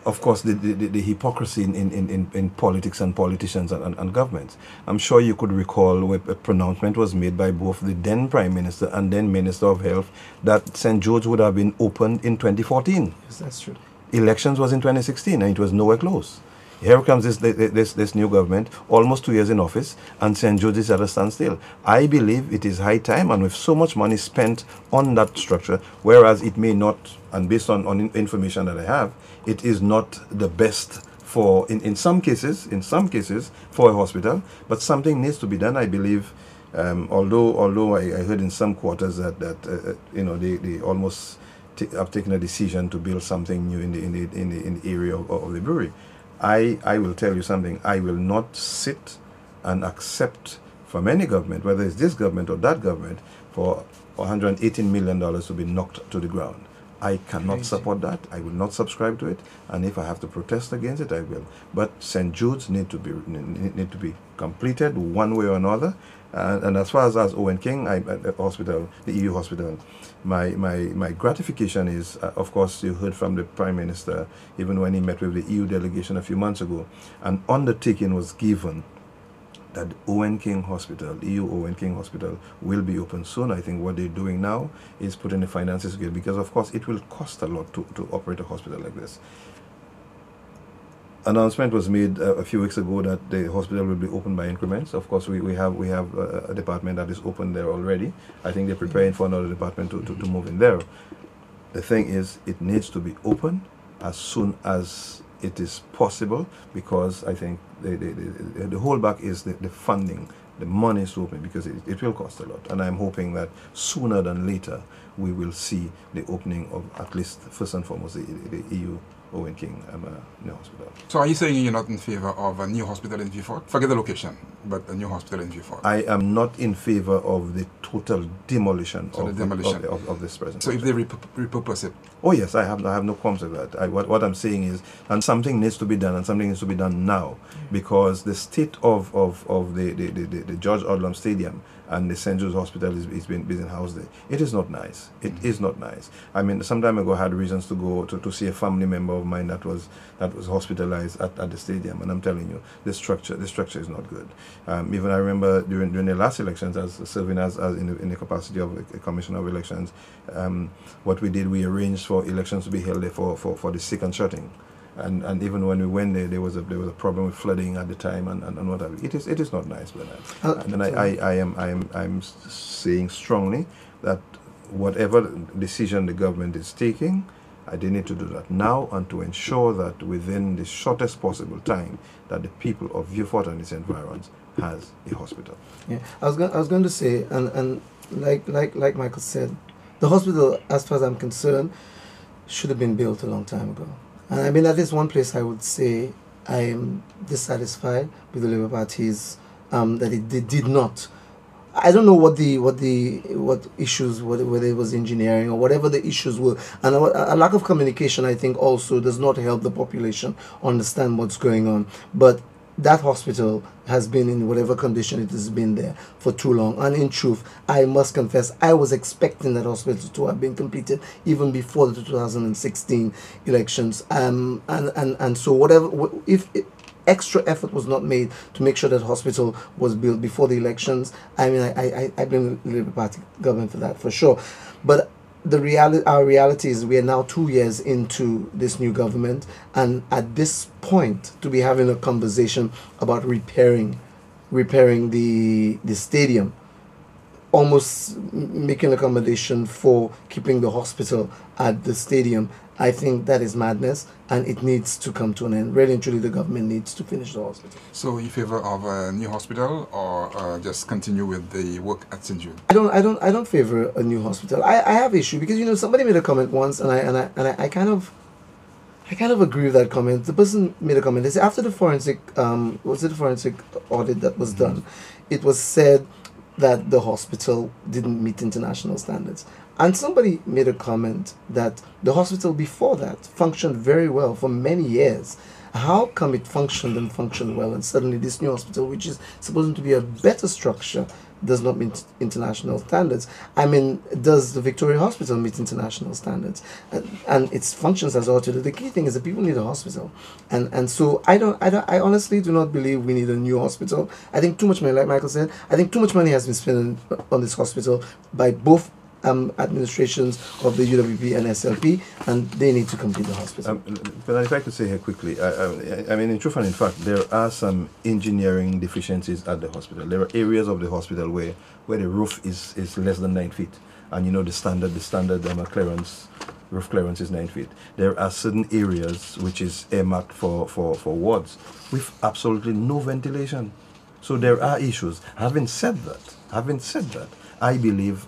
Of course, the hypocrisy in politics and politicians and governments. I'm sure you could recall where a pronouncement was made by both the then Prime Minister and then Minister of Health that St. George would have been opened in 2014. Yes, that's true. Elections was in 2016 and it was nowhere close. Here comes this new government, almost 2 years in office, and St. George is at a standstill. I believe it is high time, and with so much money spent on that structure, whereas it may not, and based on information that I have, it is not the best for, in some cases, for a hospital, but something needs to be done, I believe. Although I heard in some quarters that you know, they almost have taken a decision to build something new in the area of the brewery. I will tell you something. I will not sit and accept from any government, whether it's this government or that government, for $118 million to be knocked to the ground. I cannot support that. I will not subscribe to it. And if I have to protest against it, I will. But St. Jude's need to be completed one way or another. And as far as Owen King Hospital, the EU hospital, my gratification is, of course, you heard from the Prime Minister, even when he met with the EU delegation a few months ago, an undertaking was given that Owen King Hospital, EU Owen King Hospital, will be open soon. I think what they're doing now is putting the finances together, because of course it will cost a lot to operate a hospital like this. Announcement was made a few weeks ago that the hospital will be open by increments. Of course, we have a department that is open there already. I think they're preparing for another department to move in there. The thing is, it needs to be open as soon as it is possible, because I think the holdback is the funding. The money is open because it will cost a lot. And I'm hoping that sooner than later we will see the opening of, at least first and foremost, the EU Owen King new hospital. So are you saying you're not in favor of a new hospital in Vieux Fort? Forget the location, but a new hospital in Vieux Fort. I am not in favor of the total demolition, of this present. So if they repurpose it? Oh yes, I have no qualms with that. What I'm saying is, and something needs to be done, and something needs to be done now, because the state of the George Odlum Stadium and the St. Joe's Hospital is being housed there. It is not nice. It is not nice. I mean, some time ago I had reasons to go to see a family member of mine that was hospitalized at the stadium, and I'm telling you, the structure is not good. Even I remember during the last elections, as serving as in the capacity of a commissioner of elections, what we did, we arranged for elections to be held there for the sick and shutting. And even when we went there was a problem with flooding at the time and whatever. It is not nice, Bernard. And I'm saying strongly that whatever decision the government is taking, they need to do that now, and to ensure that within the shortest possible time that the people of Vieux-Fort and its environs has a hospital. Yeah, I was going to say, and like Michael said, the hospital, as far as I'm concerned, should have been built a long time ago. And I mean, that is one place I would say I am dissatisfied with the Labour Party's that they did not. I don't know what issues, whether it was engineering or whatever the issues were, and a lack of communication, I think, also does not help the population understand what's going on. But that hospital has been in whatever condition it has been there for too long. And in truth, I must confess, I was expecting that hospital to have been completed even before the 2016 elections. And so whatever, if extra effort was not made to make sure that hospital was built before the elections, I mean, I blame the Labour Party government for that, for sure. But our reality is we are now 2 years into this new government, and at this point to be having a conversation about repairing the stadium, almost making accommodation for keeping the hospital at the stadium, I think that is madness, and it needs to come to an end. Really and truly, the government needs to finish the hospital. So, in favor of a new hospital, or just continue with the work at St. Jude? I don't favor a new hospital. I have issue because, you know, somebody made a comment once, and I kind of agree with that comment. The person made a comment. They said after the forensic audit that was done, it was said that the hospital didn't meet international standards. And somebody made a comment that the hospital before that functioned very well for many years. How come it functioned and functioned well, and suddenly this new hospital, which is supposed to be a better structure, does not meet international standards? I mean, does the Victoria Hospital meet international standards? And its functions as altered. The key thing is that people need a hospital, and so I honestly do not believe we need a new hospital. I think too much money, like Michael said, I think too much money has been spent on this hospital by both administrations of the UWP and SLP, and they need to complete the hospital. But I'd like to say here quickly, I mean, in truth and in fact, there are some engineering deficiencies at the hospital. There are areas of the hospital where the roof is less than 9 feet, and you know the standard clearance, roof clearance is 9 feet. There are certain areas which is earmarked for wards with absolutely no ventilation. So there are issues. Having said that, I believe,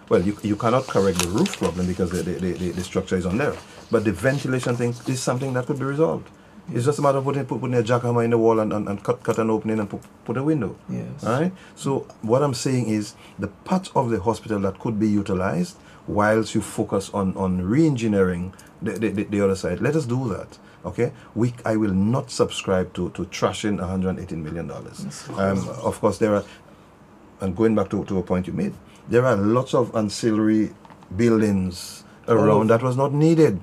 well, you cannot correct the roof problem because the structure is on there. But the ventilation thing is something that could be resolved. It's just a matter of putting a jackhammer in the wall and cut an opening and put a window. Yes. All right? So what I'm saying is the part of the hospital that could be utilized whilst you focus on re-engineering the other side, let us do that. Okay? I will not subscribe to trashing $118 million. Yes, of course, there are, and going back to a point you made, there are lots of ancillary buildings around that was not needed.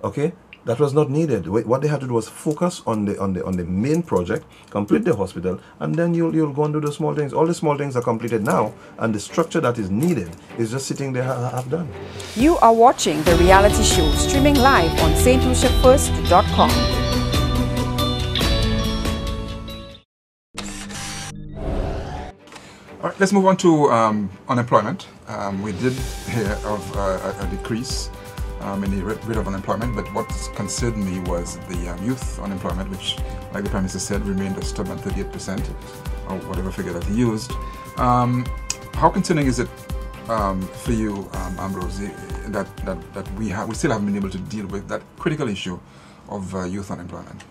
Okay, that was not needed. What they had to do was focus on the main project, complete the hospital, and then you'll go and do the small things. All the small things are completed now, and the structure that is needed is just sitting there half done. You are watching the reality show streaming live on stluciafirst.com. All right, let's move on to unemployment. We did hear of a decrease in the rate of unemployment, but what concerned me was the youth unemployment, which, like the Prime Minister said, remained a stubborn 38%, or whatever figure that he used. How concerning is it for you, Ambrose, that we still haven't been able to deal with that critical issue of youth unemployment?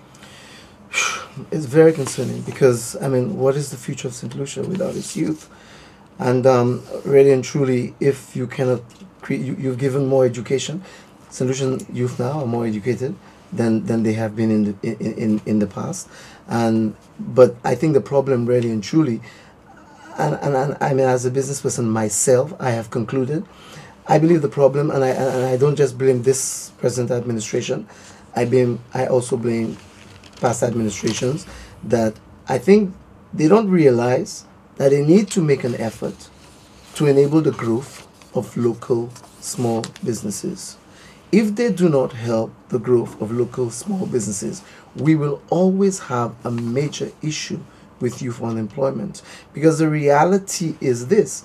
It's very concerning because, I mean, what is the future of St. Lucia without its youth? And really and truly, if you cannot you've given more education, St. Lucian youth now are more educated than they have been in the past. But I think the problem really and truly, and I mean, as a business person myself, I have concluded, I believe the problem, and I don't just blame this present administration, I also blame past administrations, that I think they don't realize that they need to make an effort to enable the growth of local small businesses. If they do not help the growth of local small businesses, we will always have a major issue with youth unemployment. Because the reality is this.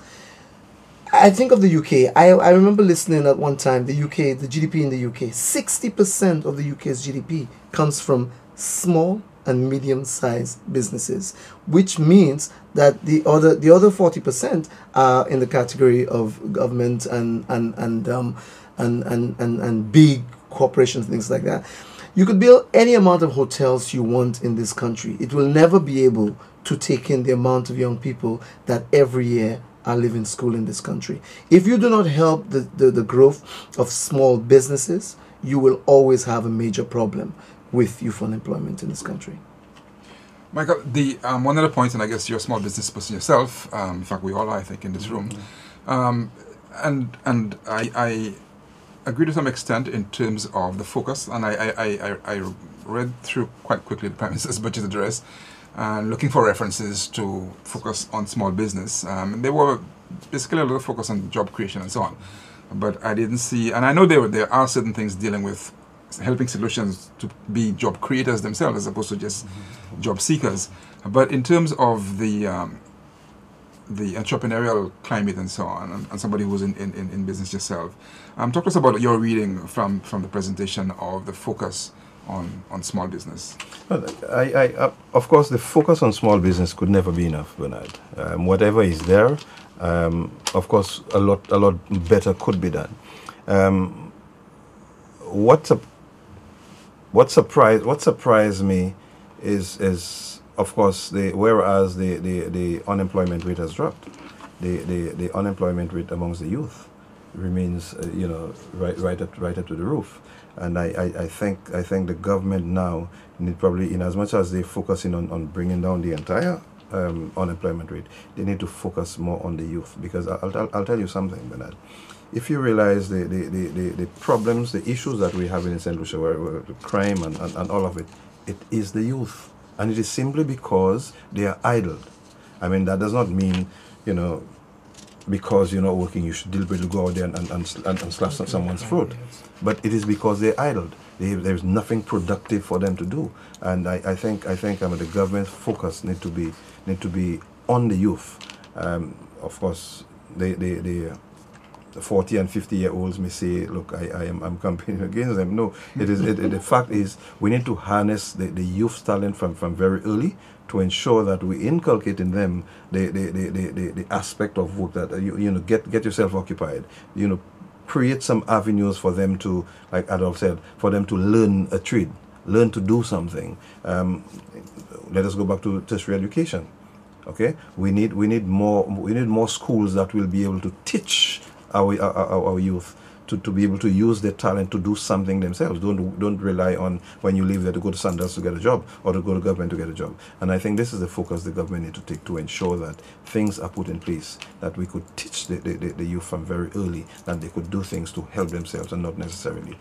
I think of the UK. I remember listening at one time, the UK, the GDP in the UK, 60% of the UK's GDP comes from small and medium-sized businesses, which means that the other 40% are in the category of government and big corporations, things like that. You could build any amount of hotels you want in this country. It will never be able to take in the amount of young people that every year are leaving school in this country. If you do not help the growth of small businesses, you will always have a major problem with youth unemployment in this country. Michael, the one other point, and I guess you're a small business person yourself, in fact we all are, I think, in this room, and I agree to some extent in terms of the focus, and I read through quite quickly the Prime Minister's budget address, and looking for references to focus on small business. There were basically a lot of focus on job creation and so on, but I didn't see, and I know there are certain things dealing with helping solutions to be job creators themselves as opposed to just job seekers. But in terms of the entrepreneurial climate and so on, and somebody who's in business yourself, talk to us about your reading from the presentation of the focus on small business. Well, of course, the focus on small business could never be enough, Bernard. Whatever is there, of course, a lot better could be done. What surprised me is of course whereas the unemployment rate has dropped, the unemployment rate amongst the youth remains right up to the roof, and I think the government now need, probably in as much as they're focusing on bringing down the entire unemployment rate, they need to focus more on the youth, because I'll tell you something, Bernard. If you realize the problems, the issues that we have in St. Lucia, where crime and all of it, it is the youth. And it is simply because they are idled. I mean, that does not mean, because you're not working, you should deliberately go out there and slash someone's throat. But it is because they're idled. There's nothing productive for them to do. And I think the government's focus need to be on the youth. Of course, the 40 and 50-year-olds may say, look, I'm campaigning against them. No, the fact is we need to harness the youth talent from very early to ensure that we inculcate in them the aspect of work that get yourself occupied. Create some avenues for them to, like Adolph said, for them to learn a trade, learn to do something. Let us go back to tertiary education. Okay, we need more schools that will be able to teach our youth to be able to use their talent to do something themselves. Don't rely on, when you leave there, to go to Sandals to get a job or to go to government to get a job. And I think this is the focus the government need to take to ensure that things are put in place, that we could teach the youth from very early that they could do things to help themselves and not necessarily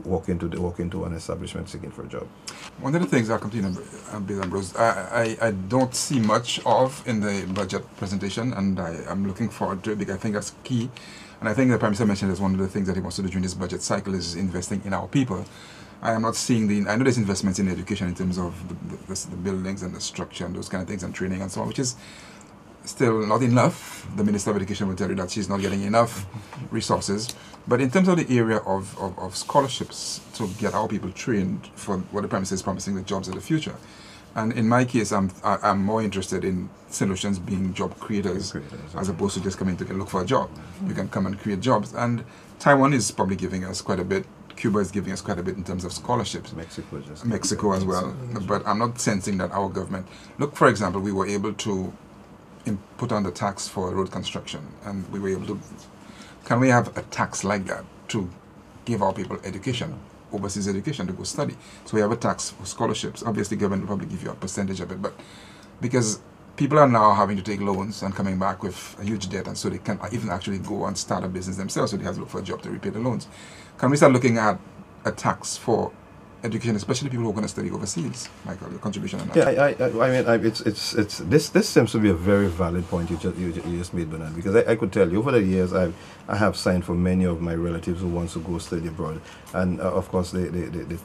walk into an establishment seeking for a job. One of the things I'll continue, Ambrose, I don't see much of in the budget presentation, and I'm looking forward to it because I think that's key. And I think the Prime Minister mentioned as one of the things that he wants to do during this budget cycle is investing in our people. I am not seeing I know there's investments in education in terms of the buildings and the structure and those kind of things and training and so on, which is still not enough. The Minister of Education will tell you that she's not getting enough resources. But in terms of the area of scholarships to get our people trained for what the Prime Minister is promising, the jobs of the future. And in my case, I'm more interested in solutions being job creators as opposed to just coming to look for a job. You can come and create jobs. And Taiwan is probably giving us quite a bit. Cuba is giving us quite a bit in terms of scholarships. Mexico as well. But I'm not sensing that our government... Look, for example, we were able to put on the tax for road construction. And we were able to... Can we have a tax like that to give our people education? Overseas education to go study. So we have a tax for scholarships. Obviously, government will probably give you a percentage of it, but because people are now having to take loans and coming back with a huge debt, and so they can't even actually go and start a business themselves, so they have to look for a job to repay the loans. Can we start looking at a tax for education, especially people who are going to study overseas? Michael, your contribution on that. Yeah, I mean, it's this seems to be a very valid point you just made, Bernard, because I could tell you over the years I have signed for many of my relatives who wants to go study abroad, and of course the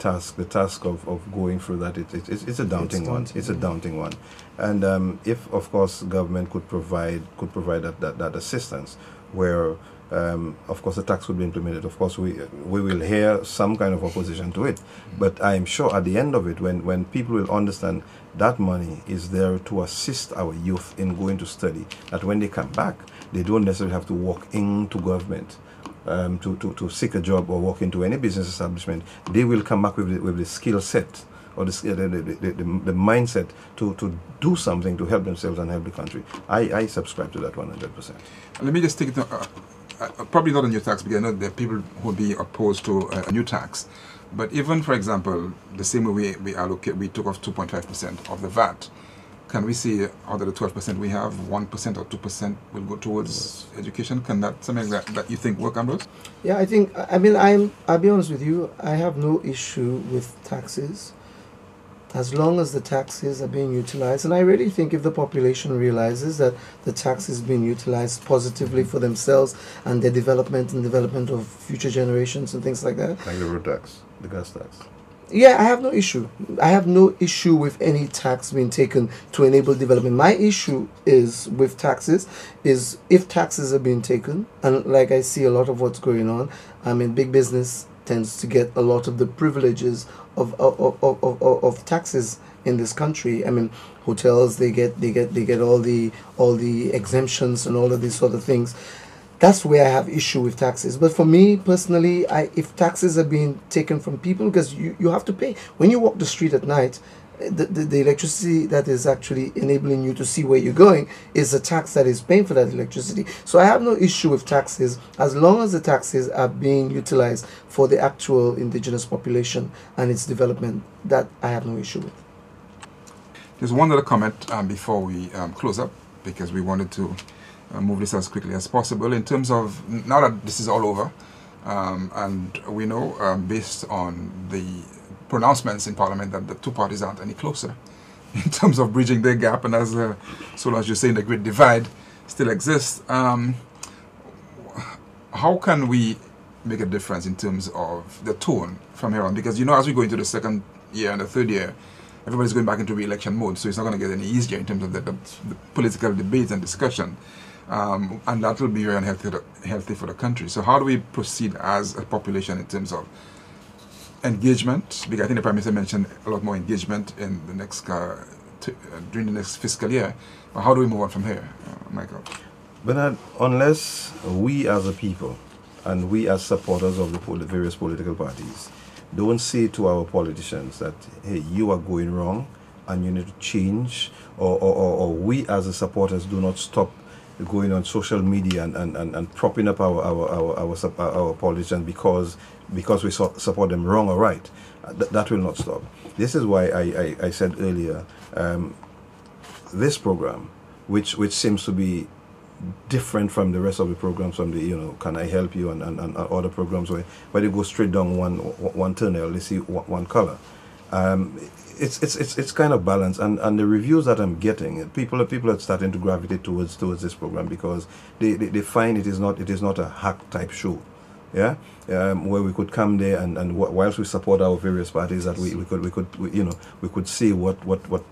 task of going through that it's a daunting one. It's a daunting one, and if of course government could provide that assistance where. Of course, the tax would be implemented. Of course, we will hear some kind of opposition to it, but I am sure at the end of it, when people will understand that money is there to assist our youth in going to study, that when they come back, they don't necessarily have to walk into government to seek a job or walk into any business establishment. They will come back with the skill set or the mindset to do something to help themselves and help the country. I subscribe to that 100%. Let me just take it. Probably not a new tax, because I know there are people who would be opposed to a new tax. But even, for example, the same way we took off 2.5% of the VAT. Can we see out of the 12% we have, 1% or 2% will go towards education? Can that something that you think work, Ambrose? Yeah, I'll be honest with you, I have no issue with taxes, as long as the taxes are being utilized. And I really think if the population realizes that the tax is being utilized positively for themselves and their development and development of future generations and things like that. Like the road tax, the gas tax. Yeah, I have no issue. I have no issue with any tax being taken to enable development. My issue is with taxes, is if taxes are being taken, and like I see a lot of what's going on, I mean, big business tends to get a lot of the privileges of taxes in this country. I mean, hotels, they get all the exemptions and all of these sort of things. That's where I have issue with taxes. But for me personally, if taxes are being taken from people, because you have to pay when you walk the street at night, the electricity that is actually enabling you to see where you're going is a tax that is paying for that electricity. So I have no issue with taxes as long as the taxes are being utilized for the actual indigenous population and its development. That I have no issue with. There's one other comment before we close up, because we wanted to move this as quickly as possible in terms of, now that this is all over, and we know based on the pronouncements in Parliament that the two parties aren't any closer in terms of bridging their gap, and as you're saying, the great divide still exists. How can we make a difference in terms of the tone from here on? Because, you know, as we go into the second year and the third year, everybody's going back into re-election mode, so it's not going to get any easier in terms of the political debate and discussion, and that will be very unhealthy for the country. So how do we proceed as a population in terms of engagement? Because I think the Prime Minister mentioned a lot more engagement in the next during the next fiscal year. But how do we move on from here, Michael? Bernard, unless we as a people and we as supporters of the various political parties don't say to our politicians that, hey, you are going wrong and you need to change, or we as the supporters do not stop going on social media and propping up our politicians because we support them wrong or right, that will not stop. This is why I said earlier, this program, which seems to be different from the rest of the programs, from the, you know, Can I Help You and other programs where they go straight down one tunnel, they see one color. It's kind of balanced, and the reviews that I'm getting, people are starting to gravitate towards this program because they find it is not a hack type show, yeah, where we could come there and whilst we support our various parties, that we could see what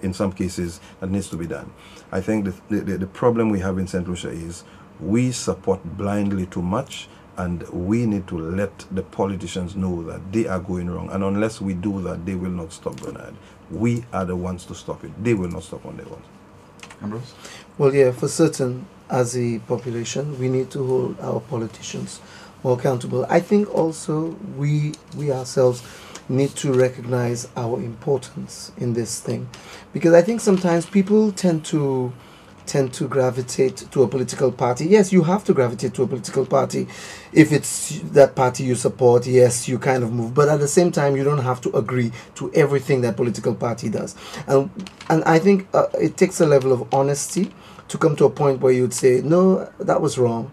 in some cases that needs to be done. I think the problem we have in St. Lucia is we support blindly too much, and we need to let the politicians know that they are going wrong. And unless we do that, they will not stop, Bernard. We are the ones to stop it. They will not stop on their own. Ambrose? Well, yeah, for certain, as a population, we need to hold our politicians more accountable. I think also we ourselves need to recognize our importance in this thing, because I think sometimes people tend to tend to gravitate to a political party. Yes, you have to gravitate to a political party. If it's that party you support, yes, you kind of move. But at the same time, you don't have to agree to everything that political party does. And I think it takes a level of honesty to come to a point where you'd say, no, that was wrong.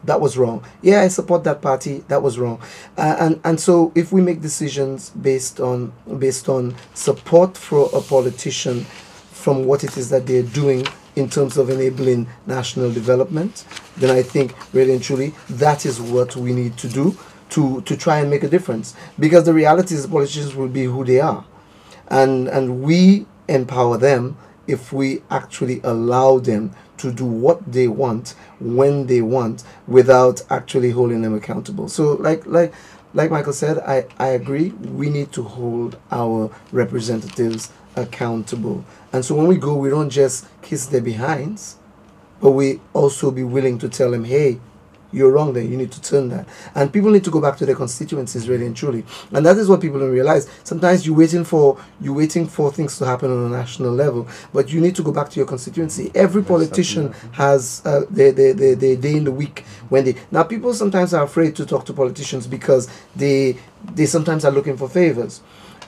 That was wrong. Yeah, I support that party. That was wrong. And so if we make decisions based on support for a politician from what it is that they're doing in terms of enabling national development, then I think really and truly that is what we need to do to try and make a difference. Because the reality is the politicians will be who they are. And we empower them if we actually allow them to do what they want when they want without actually holding them accountable. So like Michael said, I agree, we need to hold our representatives accountable. And so when we go, we don't just kiss their behinds, but we also be willing to tell them, hey, you're wrong there, you need to turn that. And people need to go back to their constituencies really and truly. And that is what people don't realize. Sometimes you're waiting for things to happen on a national level, but you need to go back to your constituency. Every politician has their day in the week when they... Now, people sometimes are afraid to talk to politicians because they sometimes are looking for favors.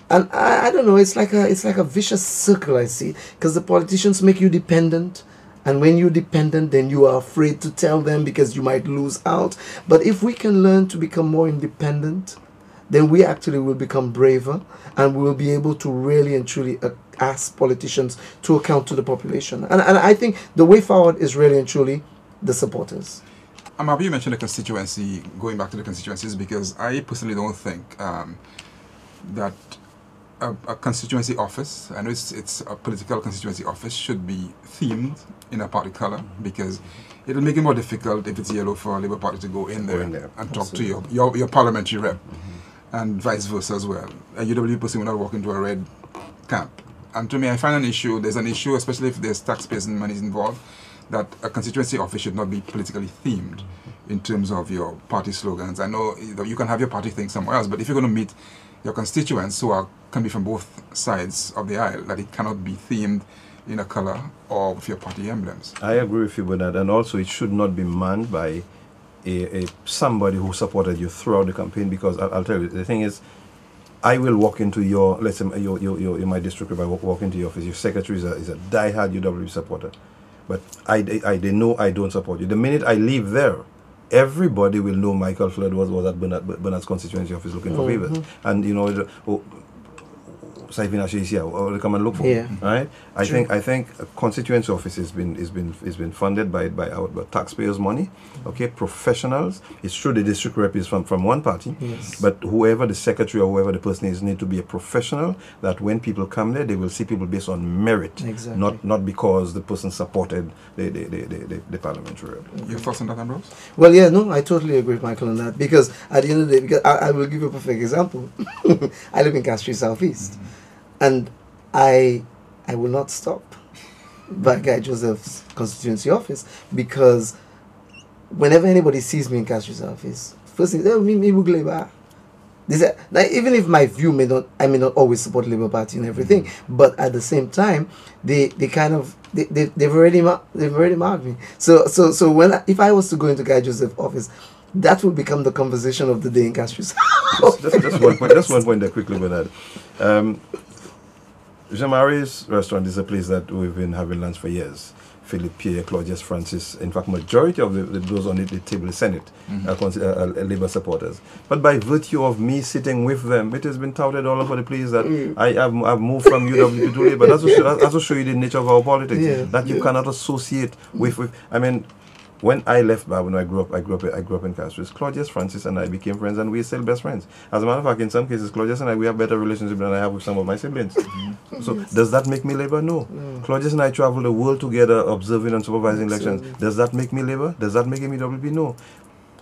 And I don't know, it's like a vicious circle, I see, because the politicians make you dependent. And when you're dependent, then you are afraid to tell them because you might lose out. But if we can learn to become more independent, then we actually will become braver and we will be able to really and truly ask politicians to account to the population. And I think the way forward is really and truly the supporters. I'm happy you mentioned the constituency, going back to the constituencies, because I personally don't think that a constituency office, I know it's a political constituency office, should be themed in a party color, because it'll make it more difficult if it's yellow for a Labour Party to go in there and talk to your parliamentary rep, and vice versa as well. A UWP person will not walk into a red camp. And to me, I find there's an issue, especially if there's taxpayers and money involved, that a constituency office should not be politically themed in terms of your party slogans. I know you can have your party thing somewhere else, but if you're going to meet your constituents who can be from both sides of the aisle, that it cannot be themed in a color or with your party emblems. I agree with you with that, and also it should not be manned by somebody who supported you throughout the campaign, because I'll tell you, the thing is, I will walk into your, let's say, in my district, if I walk into your office, your secretary is a die-hard UWP supporter, but they know I don't support you. The minute I leave there, everybody will know Michael Flood was at Bernard's constituency office looking for favors. And you know, Saifina is here, or they come and look for. Yeah. Right? I think a constituency office has been funded by our taxpayers' money. Okay, professionals. It's true the district rep is from one party, yes, but whoever the secretary or whoever the person is need to be a professional, that when people come there, they will see people based on merit, exactly, not because the person supported the parliamentary rep. Your thoughts on that, Ambrose? Well, yeah, no, I totally agree with Michael on that, because at the end of the day, because I will give you a perfect example. I live in Castries Southeast, and I will not stop by Guy Joseph's constituency office, because whenever anybody sees me in Castries Southeast, first thing, oh, me Labour. Now, even if my view may not always support Labour Party and everything, but at the same time, they've already marked me. So if I was to go into Guy Joseph's office, that will become the conversation of the day in Castries. Just one point. Just one point there quickly, Bernard. Jean-Marie's restaurant is a place that we've been having lunch for years. Philip Pierre, Claudius Francis, in fact, majority of those on the table, the Senate, are Labour supporters. But by virtue of me sitting with them, it has been touted all over the place that I've moved from UWP to Labour. That's also show you the nature of our politics, that you cannot associate with. I mean, when I left Bar, when I grew up in Castries, Claudius Francis and I became friends, and we're still best friends. As a matter of fact, in some cases, Claudius and I, we have better relationship than I have with some of my siblings. So does that make me Labour? No. Claudius and I travel the world together, observing and supervising elections. Does that make me Labour? Does that make him UWP? No.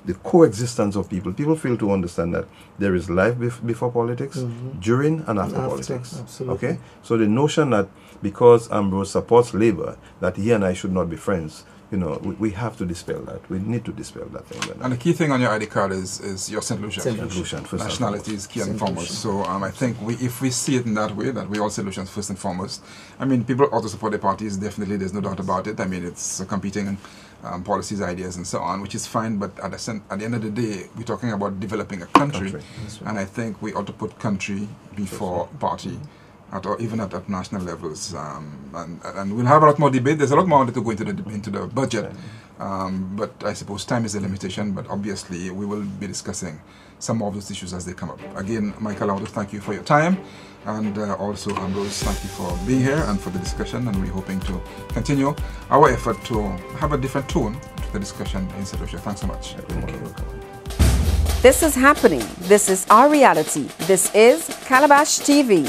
The coexistence of people fail to understand that there is life before politics, during and after politics. Absolutely. Okay? So the notion that because Ambrose supports Labour, that he and I should not be friends, you know, we have to dispel that. We need to dispel that thing. And the key thing on your ID card is your St. Lucian. St. Lucian, first and nationality is key and St. foremost. Lucian. So I think if we see it in that way, that we all St. Lucians first and foremost. I mean, people ought to support their parties, definitely, there's no doubt about it. I mean, it's competing policies, ideas, and so on, which is fine, but at the end of the day, we're talking about developing a country. Right. And I think we ought to put country before party. Or even at national levels, and we'll have a lot more debate. There's a lot more to go into the budget, but I suppose time is a limitation. But obviously, we will be discussing some more of those issues as they come up. Again, Michael, I want to thank you for your time, and also Ambrose, thank you for being here and for the discussion. And we're hoping to continue our effort to have a different tone to the discussion in St. Lucia. Thanks so much. Thank you. This is happening. This is our reality. This is Calabash TV.